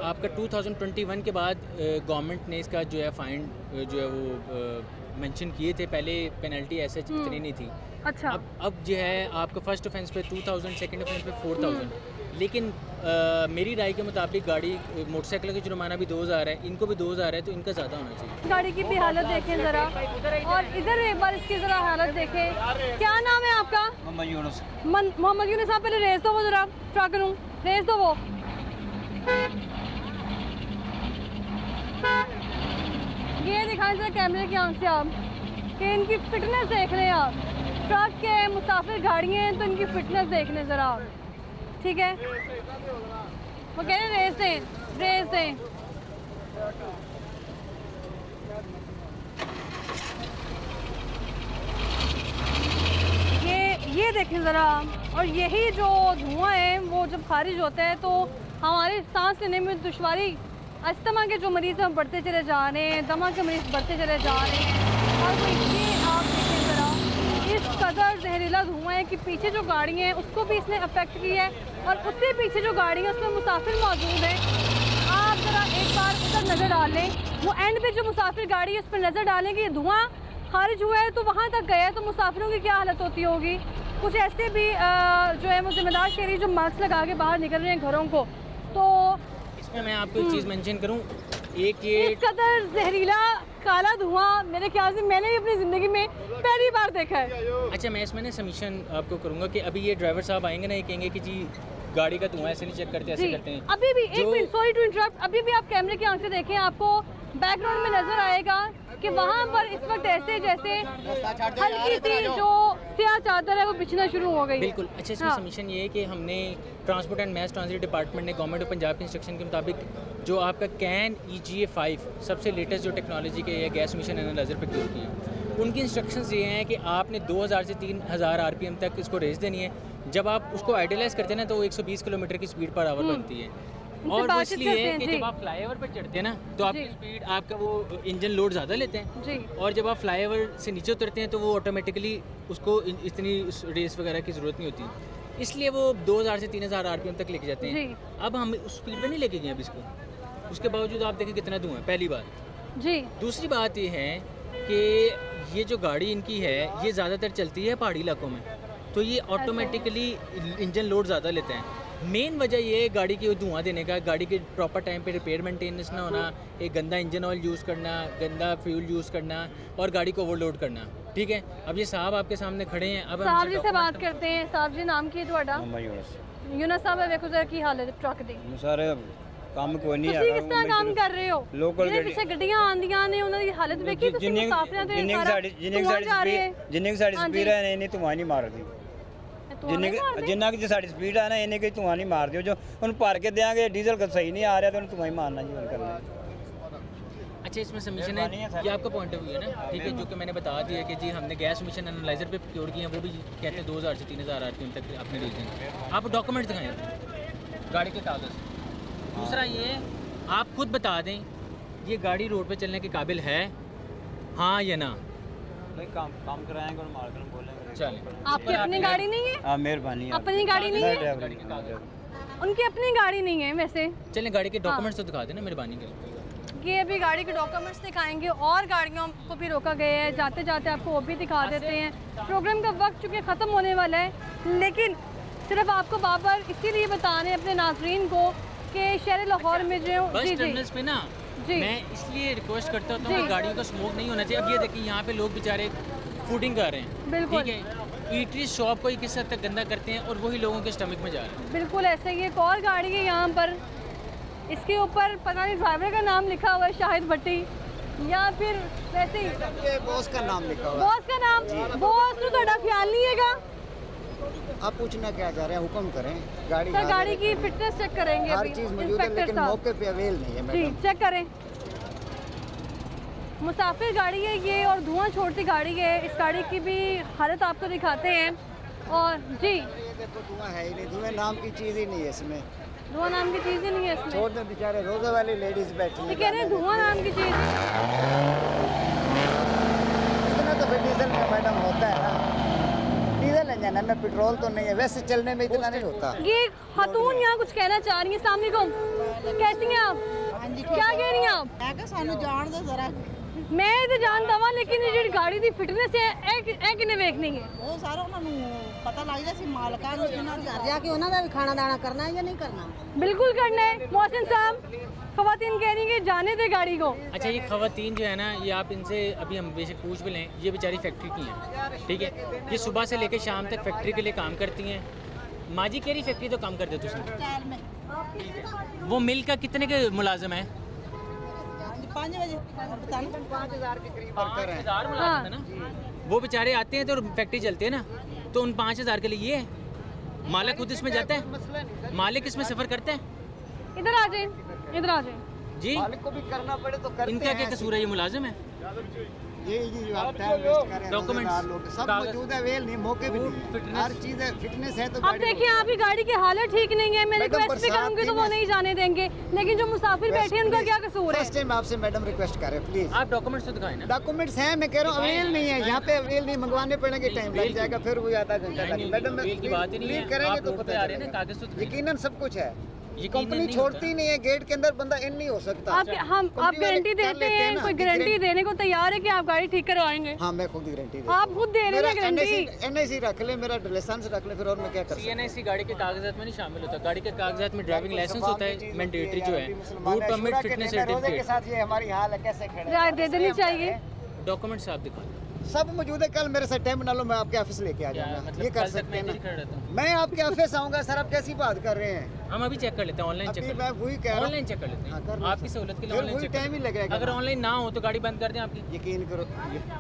आपका 2021 के बाद गवर्नमेंट ने इसका जो है फाइन जो है वो मेंशन किए थे पहले पेनल्टी ऐसे इतनी नहीं थी। अच्छा अब जो है आपका फर्स्ट ऑफेंस पे 2000 सेकंड ऑफेंस पे 4000 लेकिन मेरी राय के मुताबिक गाड़ी मोटरसाइकिल का जुर्माना भी 2000 है इनको भी 2000 है तो इनका ज़्यादा होना चाहिए। गाड़ी की भी हालत देखें ज़रा और इधर एक बार इसकी ज़रा हालत देखें। क्या नाम है आपका? मोहम्मद यूनुस साहब पहले रेस दो वो ज़रा ट्रक नू रेस दो वो ये दिखाएं जरा कैमरे की आंख से आप कि इनकी फिटनेस देख लें आप ट्रक के मुसाफिर गाड़ियाँ हैं तो इनकी फिटनेस देख लें ज़रा आप ठीक है वो कह रहे हैं रेस दें ये देखें ज़रा और यही जो धुआं है वो जब खारिज होता है तो हमारे सांस लेने में दुश्वारी, अस्थमा के जो मरीज़ हैं बढ़ते चले जा रहे हैं, दमा के मरीज़ बढ़ते चले जा रहे हैं। और वो ये आप देखें ज़रा, इस कदर जहरीला धुआं है कि पीछे जो गाड़ी है उसको भी इसने अफेक्ट किया है, और उससे पीछे जो गाड़ी है उसमें मुसाफिर मौजूद है। आप ज़रा एक बार उधर नज़र डालें, वो एंड पे जो मुसाफिर गाड़ी है उस पर नज़र डालें कि ये धुआं खारिज हुआ है तो वहाँ तक गया है, तो मुसाफिरों की क्या हालत होती होगी। कुछ ऐसे भी जो है वो जिम्मेदार शहरी जो मास्क लगा के बाहर निकल रहे हैं घरों को, तो इसमें मैं आपको एक चीज़ मेंशन करूं, एक ये इस कदर जहरीला काला धुआं मेरे ख्याल से मैंने भी अपनी ज़िंदगी में पहली बार देखा है। अच्छा, मैं इसमें ना सबमिशन आपको करूंगा कि अभी ये ड्राइवर साहब आएंगे ना, ये कहेंगे कि जी गाड़ी का धुआं ऐसे नहीं चेक करते, ऐसे जी, करते हैं। अभी भी एक मिनट, सॉरी टू इंटरप्ट, अभी भी आप कैमरे की आंख से देखें, आपको बैकग्राउंड में नजर आएगा कि वहाँ पर इस वक्त ऐसे जैसे हल्की सी जो स्याह चादर है वो बिछना शुरू हो गई। बिल्कुल। अच्छा, इसमें सबमिशन ये है कि हमने transport and mess transit department ने गवर्नमेंट ऑफ पंजाब के इंस्ट्रक्शन के मुताबिक जो आपका कैन EGA5 सबसे लेटेस्ट जो टेक्नोलॉजी के ये गैस मिशन एनालाइजर पर क्योर किया, उनकी इंस्ट्रक्शंस ये हैं कि आपने 2000 से 3000 RPM तक इसको रेस देनी है। जब आप उसको आइडियलाइज करते हैं ना तो वो 120 किलोमीटर की स्पीड पर आवर बनती है, और वो इसलिए कि जब आप फ्लाईओवर पर चढ़ते हैं ना तो आपकी स्पीड, आपका वो इंजन लोड ज़्यादा लेते हैं जी, और जब आप फ्लाईओवर से नीचे उतरते हैं तो वो ऑटोमेटिकली उसको इतनी रेस वगैरह की ज़रूरत नहीं होती, इसलिए वो 2000 से 3000 RPM तक लेके जाते हैं। अब हम उस स्पीड पर नहीं लेके गए अब इसको, उसके बावजूद आप देखें कितना धुआं है, पहली बात जी। दूसरी बात ये है कि ये जो गाड़ी इनकी है ये ज़्यादातर चलती है पहाड़ी इलाकों में, तो ये ऑटोमेटिकली इंजन लोड ज़्यादा लेते हैं। मेन वजह ये है गाड़ी की धुआं देने का, गाड़ी के प्रॉपर टाइम पे रिपेयर मेंटेनेंस ना होना, एक गंदा इंजन ऑयल यूज़ करना, गंदा फ्यूल यूज़ करना और गाड़ी को ओवरलोड करना। ठीक है, अब ये साहब आपके सामने खड़े हैं, अब साहब जी से बात करते हैं। साहब जी, नाम की है ਤੁਹਾਡਾ? यूनस साहब है, देखो जरा की हालत ट्रक दी ਸਰ ਕੰਮ ਕੋਈ ਨਹੀਂ ਤੁਸੀਂ ਕਿਸ ਤਰ੍ਹਾਂ ਕੰਮ ਕਰ ਰਹੇ ਹੋ? ਲੋਕਲ ਜਿਹੜੇ ਪਿੱਛੇ ਗੱਡੀਆਂ ਆਉਂਦੀਆਂ ਨੇ ਉਹਨਾਂ ਦੀ ਹਾਲਤ ਵੇਖੀ ਤੁਸੀਂ? ਮੁਸਾਫਿਰਾਂ ਦੇ ਜਿੰਨੀ ਸਾਡੀ ਸਪੀਡ ਹੈ ਇੰਨੀ ਧੂਆਂ ਨਹੀਂ ਮਾਰਦੀ, ਜਿੰਨਾ ਕਿ ਸਾਡੀ ਸਪੀਡ ਹੈ ਨਾ ਇੰਨੀ ਕਿ ਧੂਆਂ ਨਹੀਂ ਮਾਰਦੀ। ਜੋ ਹੁਣ ਭਰ ਕੇ ਦੇਾਂਗੇ ਡੀਜ਼ਲ ਸਹੀ ਨਹੀਂ ਆ ਰਿਹਾ ਤਾਂ ਉਹਨੂੰ ਧੂਆਂ ਹੀ ਮਾਰਨਾ जी करना। अच्छा, इसमें सबमिशन है, ये आपका पॉइंट ऑफ व्यू है ना, ठीक है, जो कि मैंने बता दिया कि जी हमने गैस मिशन एनालाइजर पे प्योर किए हैं, वो भी कहते हैं 2000 से 3000 RPM तक अपने रेंज देंगे। आप डॉक्यूमेंट दिखाएं गाड़ी के कागज़। दूसरा ये आप खुद बता दें ये गाड़ी रोड पे चलने के काबिल है, हाँ या ना। नहीं, काम कराएंगे और मालक को बोलेंगे। चलें, आपकी अपनी गाड़ी नहीं है? हाँ, मेहरबानी। अपनी गाड़ी नहीं है? गाड़ी के कागज़ उनकी अपनी गाड़ी नहीं है वैसे। चलें, गाड़ी के डॉक्यूमेंट्स तो दिखा देना मेहरबानी करके। ये अभी गाड़ी के डॉक्यूमेंट्स दिखाएंगे और गाड़ियों को भी रोका गया है, जाते जाते आपको वो भी दिखा देते हैं। प्रोग्राम का वक्त चूँकि ख़त्म होने वाला है, लेकिन सिर्फ आपको बाबर इसीलिए बता रहे हैं अपने नाजरीन को कि शहर लाहौर में जो बस टर्मिनल्स पे ना मैं इसलिए रिक्वेस्ट करता हूँ कि गाड़ियों का स्मोक नहीं होना चाहिए। अब ये देखिए यहाँ पे लोग बेचारे फूडिंग कर रहे हैं, ठीक है, ईटरी शॉप को ही किस हद तक गंदा करते हैं और वही लोगों के स्टमक में जा रहे हैं। बिल्कुल ऐसे ही एक और गाड़ी है यहाँ पर, इसके ऊपर पता नहीं ड्राइवर का नाम लिखा हुआ है शाहिद भट्टी या फिर वैसे ही बॉस का नाम लिखा हुआ है। बॉस का नाम, बॉस को थोड़ा ख्याल नहीं है। आप पूछना क्या चाह रहे हैं, हुक्म करें। गाड़ी सर गाड़ी की फिटनेस चेक करेंगे हर अभी चीज़ मौजूद है, लेकिन मौके पे अवेल नहीं है जी, मैडम। चेक करें। मुसाफिर गाड़ी है ये और धुआं छोड़ती गाड़ी है, इस गाड़ी की भी हालत आपको दिखाते हैं। और जी ये देखो धुआं है ही नहीं, धुआं नाम की चीज़ ही नहीं है इसमें, धुआं नाम की चीज़ ही नहीं है इसमें। छोड़ दे बेचारे रोज़े वाली लेडीज बैठी ये कह रहे हैं धुआं नाम की चीज़। इतना तो फिर डीजल में मैडम होता है ना, डीजल इंजन है में पेट्रोल तो नहीं है, वैसे चलने में इतना नहीं होता। ये खातून यहाँ कुछ कहना चाह रही है। अस्सलाम वालेकुम, कैसी हैं आप? क्या कह रही हैं आप? सानू जान दो जरा। मैं तो जानता वा, लेकिन ये गाड़ी की फिटनेस है ए किने देखनी है ਉਹ ਸਾਰਾ ਉਹਨਾਂ ਨੂੰ ਪਤਾ ਲੱਗ ਜਾਂਦਾ ਸੀ ਮਾਲਕਾਂ ਨੂੰ, ਇਹਨਾਂ ਦੇ ਘਰ ਜਾ ਕੇ ਉਹਨਾਂ ਦਾ ਵੀ ਖਾਣਾ ਦਾਣਾ करना है या नहीं करना। बिल्कुल करना है मोहसिन साहब। खवातीन कह रही है कि जाने दे गाड़ी को। अच्छा, ये खवातीन जो है ना, ये आप इनसे अभी हम बेशक पूछ भी लें, ये बेचारी फैक्ट्री की हैं, ठीक है, ये सुबह से लेकर शाम तक फैक्ट्री के लिए काम करती हैं। माजी केरी फैक्ट्री तो काम करते तुम, वो मिल का कितने के मुलाजिम है? 5 बजे 5000 के करीब 5000 मुलाजिम है ना, वो बेचारे आते हैं तो फैक्ट्री चलती है ना, तो उन 5000 के लिए ये है। मालिक खुद इसमें जाता है, मालिक इसमें सफ़र करते हैं। इधर आ जाए, इधर आ जाए जी, मालिक को भी करना पड़े तो करते इनका क्या हैं। कसूर है? ये मुलाजिम है, ये जो आप टाइम वेस्ट कर रहे हैं Documents, रोजेदार लोग सब कागज, मौजूद है, वेल नहीं, मौके भी नहीं है, fitness। हर चीज़ है, फिटनेस है तो अब गाड़ी देखिए आपकी गाड़ी की हालत ठीक नहीं है, मैं मैडम, रिक्वेस्ट भी बरसात करूंगी तो दिन वो है। नहीं जाने देंगे, लेकिन जो मुसाफिर बैठे हैं उनका क्या कसूर है? फर्स्ट टाइम आपसे मैडम रिक्वेस्ट कर रहे हैं प्लीज। आप डॉक्यूमेंट्स तो दिखाएं ना। डॉक्यूमेंट्स हैं, मैं कह रहा हूँ अवेल नहीं है यहाँ पे, अवेल नहीं, मंगवाने पड़ेंगे, टाइम लग जाएगा, फिर वो आधा घंटा लगे। मैडम बिल की बात ही नहीं है, करेंगे आप तो रोड पे पता आ रहे हैं ना, चलेगा। कागज तो दिखाएं। यकीनन सब कुछ है, यकीनन कंपनी नहीं छोड़ती होता। नहीं है, गेट के अंदर बंदा इन नहीं हो सकता। आप कंपनी वाले गारंटी कर देते लेते हैं, ना कोई कि गारंटी देने को तैयार है कि आप गाड़ी ठीक करवाएंगे? हाँ, मैं खुद गारंटी आप खुद दे रहे हैं गारंटी? एनआईसी रख ले, मेरा लाइसेंस रख ले, फिर और मैं क्या कर सकता हूँ? CNIC गाड़ी के कागजात में नहीं शामिल होता। गाड़ी के कागजात में ड्राइविंग लाइसेंस होता है, मैंडेटरी जो है, रूट परमिट, फिटनेस रोजे के सर्टिफिकेट, साथ ये हमारी हाल है, कैसे खड़े हैं? राय दे देनी चाहिए। डॉक्यूमेंट्स आप दिखाएं। सब मौजूद है, कल मेरे साथ टाइम बना लो, मैं आपके ऑफिस लेके आ क्या जाऊंगा, मतलब ये कर कल तक सकते मैं हैं इधर ही खड़ा रहता हूँ। ना। मैं आपके ऑफिस आऊंगा सर, आप कैसी बात कर रहे हैं? हम अभी चेक कर लेते हैं, ऑनलाइन चेक अभी कर मैं लेते वही कह हैं, रहा हूँ, ऑनलाइन चेक कर लेते हाँ, हैं, कर लो आपकी सर। सहूलत के लिए फिर ऑनलाइन वही चेक टाइम ही लगेगा। अगर ऑनलाइन ना हो तो गाड़ी बंद कर दें आपकी। यकीन करो,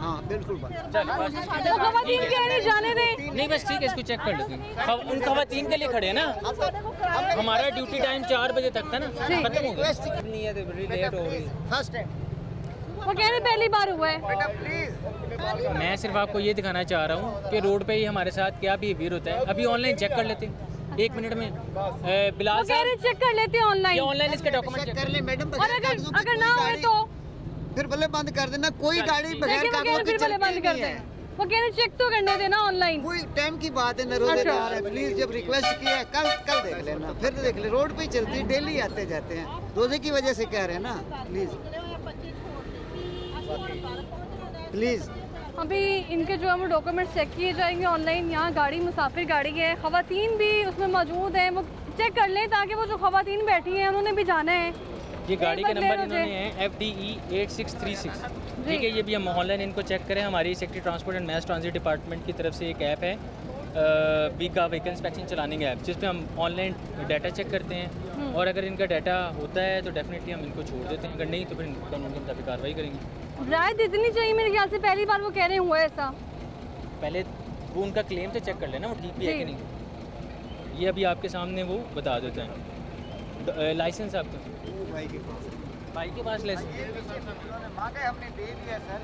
हाँ बिल्कुल बंद। चलो बस तो खवातीन कह रहे जाने दें। नहीं बस ठीक है, इसको चेक कर लेते हैं। उन खवातीन के लिए खड़े हैं ना, हमारा ड्यूटी टाइम 4 बजे तक था ना, खत्म हो गया। नहीं है तो बड़ी लेट हो गई। फर्स्ट टाइम वो कह रहे पहली बार हुआ है। बेटा प्लीज, मैं सिर्फ आपको ये दिखाना चाह रहा हूँ कि रोड पे ही हमारे साथ क्या बिहेवियर होता है। अभी ऑनलाइन चेक कर लेते हैं 1 मिनट में। बिलाल वो कह रहे साहब, चेक कर लेते हैं ये ऑनलाइन, ऑनलाइन इसके डॉक्यूमेंट चेक चेक कर ले मैडम। और अगर ना हुए तो फिर भले बंद कर देना, कोई गाड़ी बगैर देखिए वो कह रहे कागजों की फिर भले बंद चलती कर नहीं दें। है। वो कह रहे चेक तो करने देना ऑनलाइन। कोई टाइम की बात है, रोजेदार है, प्लीज जब रिक्वेस्ट किया है कल देख लेना, फिर देख ले, रोड पे ही चलती है, डेली आते जाते हैं, रोजे की वजह से कह रहे हैं ना, प्लीज प्लीज। अभी इनके जो है वो डॉक्यूमेंट्स चेक किए जाएंगे ऑनलाइन। यहाँ गाड़ी मुसाफिर गाड़ी है, खवातीन भी उसमें मौजूद हैं, वो चेक कर लें ताकि वो जो खवातीन बैठी हैं उन्होंने भी जाना है। ये गाड़ी एक का बार नंबर ले लो इन्होंने है FDE 8636। ठीक है, ये भी हम ऑनलाइन इनको चेक करें। हमारी secretary transport and mess transit department की तरफ से एक ऐप है, बीका व्हीकल इंस्पेक्शन चलाने का ऐप, जिस पे हम ऑनलाइन डाटा चेक करते हैं, और अगर इनका डाटा होता है तो डेफिनेटली हम इनको छोड़ देते हैं, अगर नहीं तो फिर कानून के मुताबिक कार्रवाई करेंगे। राय देनी चाहिए मेरे ख्याल से, पहली बार वो कह रहे हुआ है ऐसा। पहले वो उनका क्लेम तो चेक कर लेना वो ठीक भी है कि नहीं। ये अभी आपके सामने वो बता देते हैं। लाइसेंस आपका भाई के पास लाइसेंस मांगे, हमने दे दिया सर।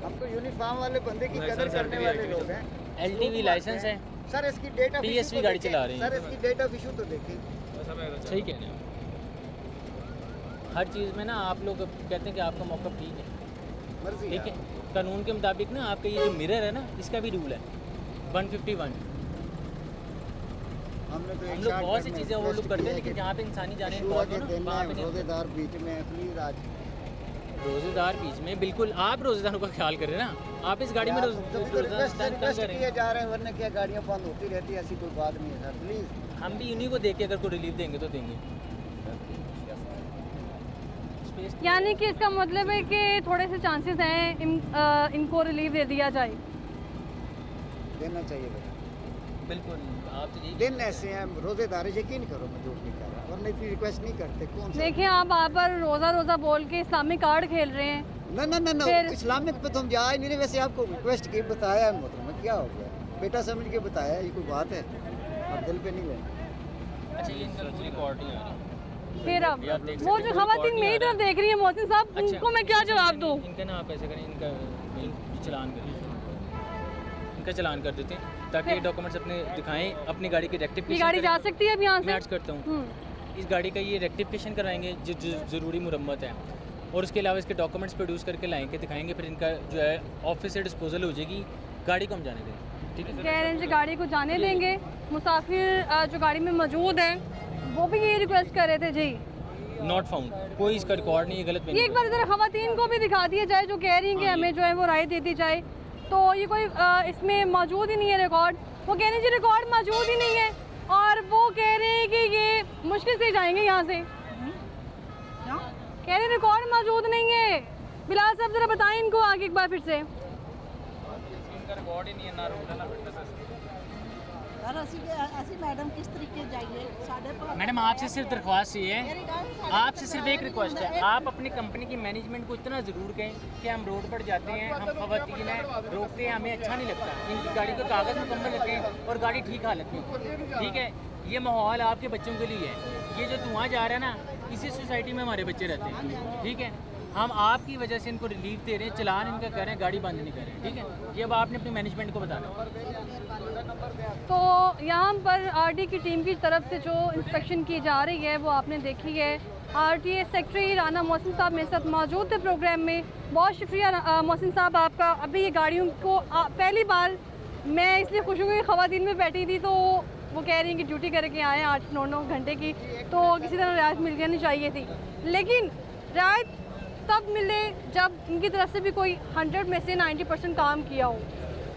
हम तो यूनिफॉर्म वाले बंदे की कदर करने वाले लोग हैं। LTV लाइसेंस है सर इसकी डेट ऑफ TSV गाड़ी चला रहे हैं। सर इसकी डेट ऑफ इशू तो देखिए। सही कह रहे हैं। हर चीज़ में ना आप लोग कहते हैं कि आपका मौका ठीक है, मर्जी ठीक है, कानून के मुताबिक ना आपका ये जो मिरर है ना, इसका भी रूल है 151। हमने तो हम लोग बहुत सी चीज़ें वो लोग करते हैं, लेकिन जहाँ पे इंसानी जाने बहुत हो ना वहाँ पे नहीं। रोजेदार बीच में प्लीज आज रोज़ेदार बीच में बिल्कुल आप रोज़ेदारों का ख्याल करें ना, आप इस गाड़ी में रिक्वेस्ट किए जा रहे हैं, वरना क्या गाड़ियाँ बंद होती रहती है, ऐसी कोई बात नहीं है सर, प्लीज। हम भी उन्हीं को देख के अगर कोई रिलीफ देंगे तो देंगे। यानी कि इसका मतलब है कि थोड़े से चांसेस हैं इनको रिलीफ दे दिया जाए। देना चाहिए बेटा, बिल्कुल। आप तो यही दिन ऐसे हैं, रोजेदार है, यकीन करो मैं झूठ नहीं कह रहा, वरना इतनी रिक्वेस्ट नहीं करते। कौन सा देखिए आप पर रोज़ा रोज़ा बोल के इस्लामिक कार्ड खेल रहे हैं। ना फिर- इस्लामिक पे तो हम जा ही नहीं रहे। वैसे आपको रिक्वेस्ट की बताया है मोहतरमा, क्या हो गया, बेटा समझ के बताया, ये कोई बात है, आप दिल पे नहीं लेना। अच्छा, ये इनका रिकॉर्ड नहीं आ रहा। फिर अब ये आप देख वो सकते जो हैं, खवातीन रिकॉर्ड मेरी नहीं आ तरफ देख रही है मोहसिन साहब, अच्छा, उनको मैं क्या जवाब दूँ? इनका ना आप ऐसे करें, इनका चलान करें, इनका चलान कर देते हैं ताकि ये डॉक्यूमेंट्स अपने दिखाएं, अपनी गाड़ी की ये रेक्टिफिकेशन गाड़ी जा सकती है अब यहाँ मैं से? अर्ज करता हूँ हम्म। इस गाड़ी का ये रेक्टिफिकेशन कराएंगे जो ज़रूरी मुरम्मत है, और उसके अलावा इसके डॉक्यूमेंट्स प्रोड्यूस करके लाएंगे, दिखाएंगे, फिर इनका जो है ऑफिस से डिस्पोजल हो जाएगी, गाड़ी को हम जाने देंगे। ठीक है कह रहे हैं जी गाड़ी को जाने देंगे। मुसाफिर जो गाड़ी में मौजूद हैं वो भी ये रिक्वेस्ट कर रहे थे जी। नॉट फाउंड, कोई इसका रिकॉर्ड नहीं है, गलत ये एक बार इधर खवातीन को भी दिखा दिया जाए जो कह रही हैं कि हमें जो है वो राय दे दी जाए। तो ये कोई इसमें मौजूद ही नहीं है रिकॉर्ड। वो कह रहे हैं जी रिकॉर्ड मौजूद ही नहीं है, और वो कह रहे हैं कि ये मुश्किल से जाएंगे यहाँ से। कह रहे हैं रिकॉर्ड मौजूद नहीं है। बिलाल साहब ज़रा बताएं इनको आगे एक बार फिर से। इनका रिकॉर्ड ही नहीं है, ना रोड है ना फिटनेस। ਅਸੀਂ ਮੈਡਮ किस तरीके जाइए साढ़े मैडम आपसे सिर्फ दरख्वास्त ये है, आपसे सिर्फ एक रिक्वेस्ट है, आप अपनी कंपनी की मैनेजमेंट को इतना ज़रूर कहें कि हम रोड पर जाते हैं, हम खवातीन हैं, रोकते हैं, हमें अच्छा नहीं लगता, इनकी गाड़ी को कागज़ मुकम्मल रखें और गाड़ी ठीक हालत में हो। ठीक है, ये माहौल आपके बच्चों के लिए है। ये जो धुआं जा रहा है ना, इसी सोसाइटी में हमारे बच्चे रहते हैं। ठीक है, हम आपकी वजह से इनको रिलीफ दे रहे हैं, चलान इनका कर रहे हैं, गाड़ी बंद नहीं कर रहे हैं, ठीक है। ये अब आपने अपनी मैनेजमेंट को बताना है। तो यहाँ पर आरटी की टीम की तरफ से जो इंस्पेक्शन की जा रही है वो आपने देखी है। आरटीए सेक्रेटरी राना मोहसिन साहब मेरे साथ मौजूद थे प्रोग्राम में। बहुत शुक्रिया मोहसिन साहब आपका। अभी ये गाड़ियों को पहली बार मैं इसलिए खुश हूँ कि ख़वातीन में बैठी थी, तो वो कह रही हैं कि ड्यूटी करके आए 8-9 घंटे की, तो किसी तरह रियायत मिल जानी चाहिए थी। लेकिन रियायत तब मिले जब इनकी तरफ से भी कोई 100 में से 90% काम किया हो।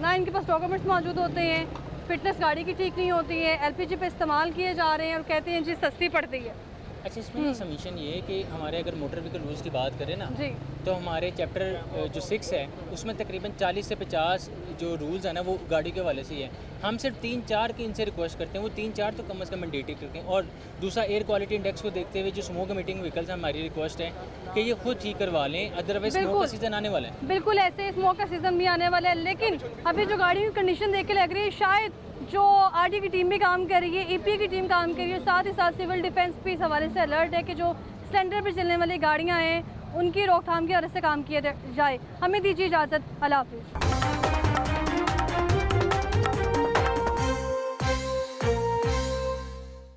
ना इनके पास डॉक्यूमेंट्स मौजूद होते हैं, फिटनेस गाड़ी की ठीक नहीं होती है, एलपीजी पे इस्तेमाल किए जा रहे हैं और कहते हैं जी सस्ती पड़ती है। अच्छा, इसमें ये सबमिशन ये है कि हमारे अगर मोटर व्हीकल रूल्स की बात करें ना जी, तो हमारे चैप्टर जो 6 है उसमें तकरीबन 40 से 50 जो रूल्स हैं ना वो गाड़ी के हवाले से ही है। हम सिर्फ 3-4 की इनसे रिक्वेस्ट करते हैं, वो 3-4 तो कम से कम मैंडेटरी करते हैं। और दूसरा एयर क्वालिटी इंडेक्स को देखते हुए जो स्मोक एमिटिंग व्हीकल्स हैं, हमारी रिक्वेस्ट है कि ये खुद ठीक करवा लें, अदरवाइज स्मोक का सीज़न आने वाला है। बिल्कुल ऐसे स्मोक का सीज़न भी आने वाला है। लेकिन अभी जो गाड़ी की कंडीशन देख के लग रही है शायद जो आरटी की टीम भी काम कर रही है, ईपी की टीम काम कर रही है, साथ ही साथ सिविल डिफेंस भी इस हवाले से अलर्ट है कि जो सिलेंडर पर चलने वाली गाड़ियाँ हैं उनकी रोकथाम के हवाले से काम किया जाए। हमें दीजिए इजाज़त। अल्लाह हाफिज़।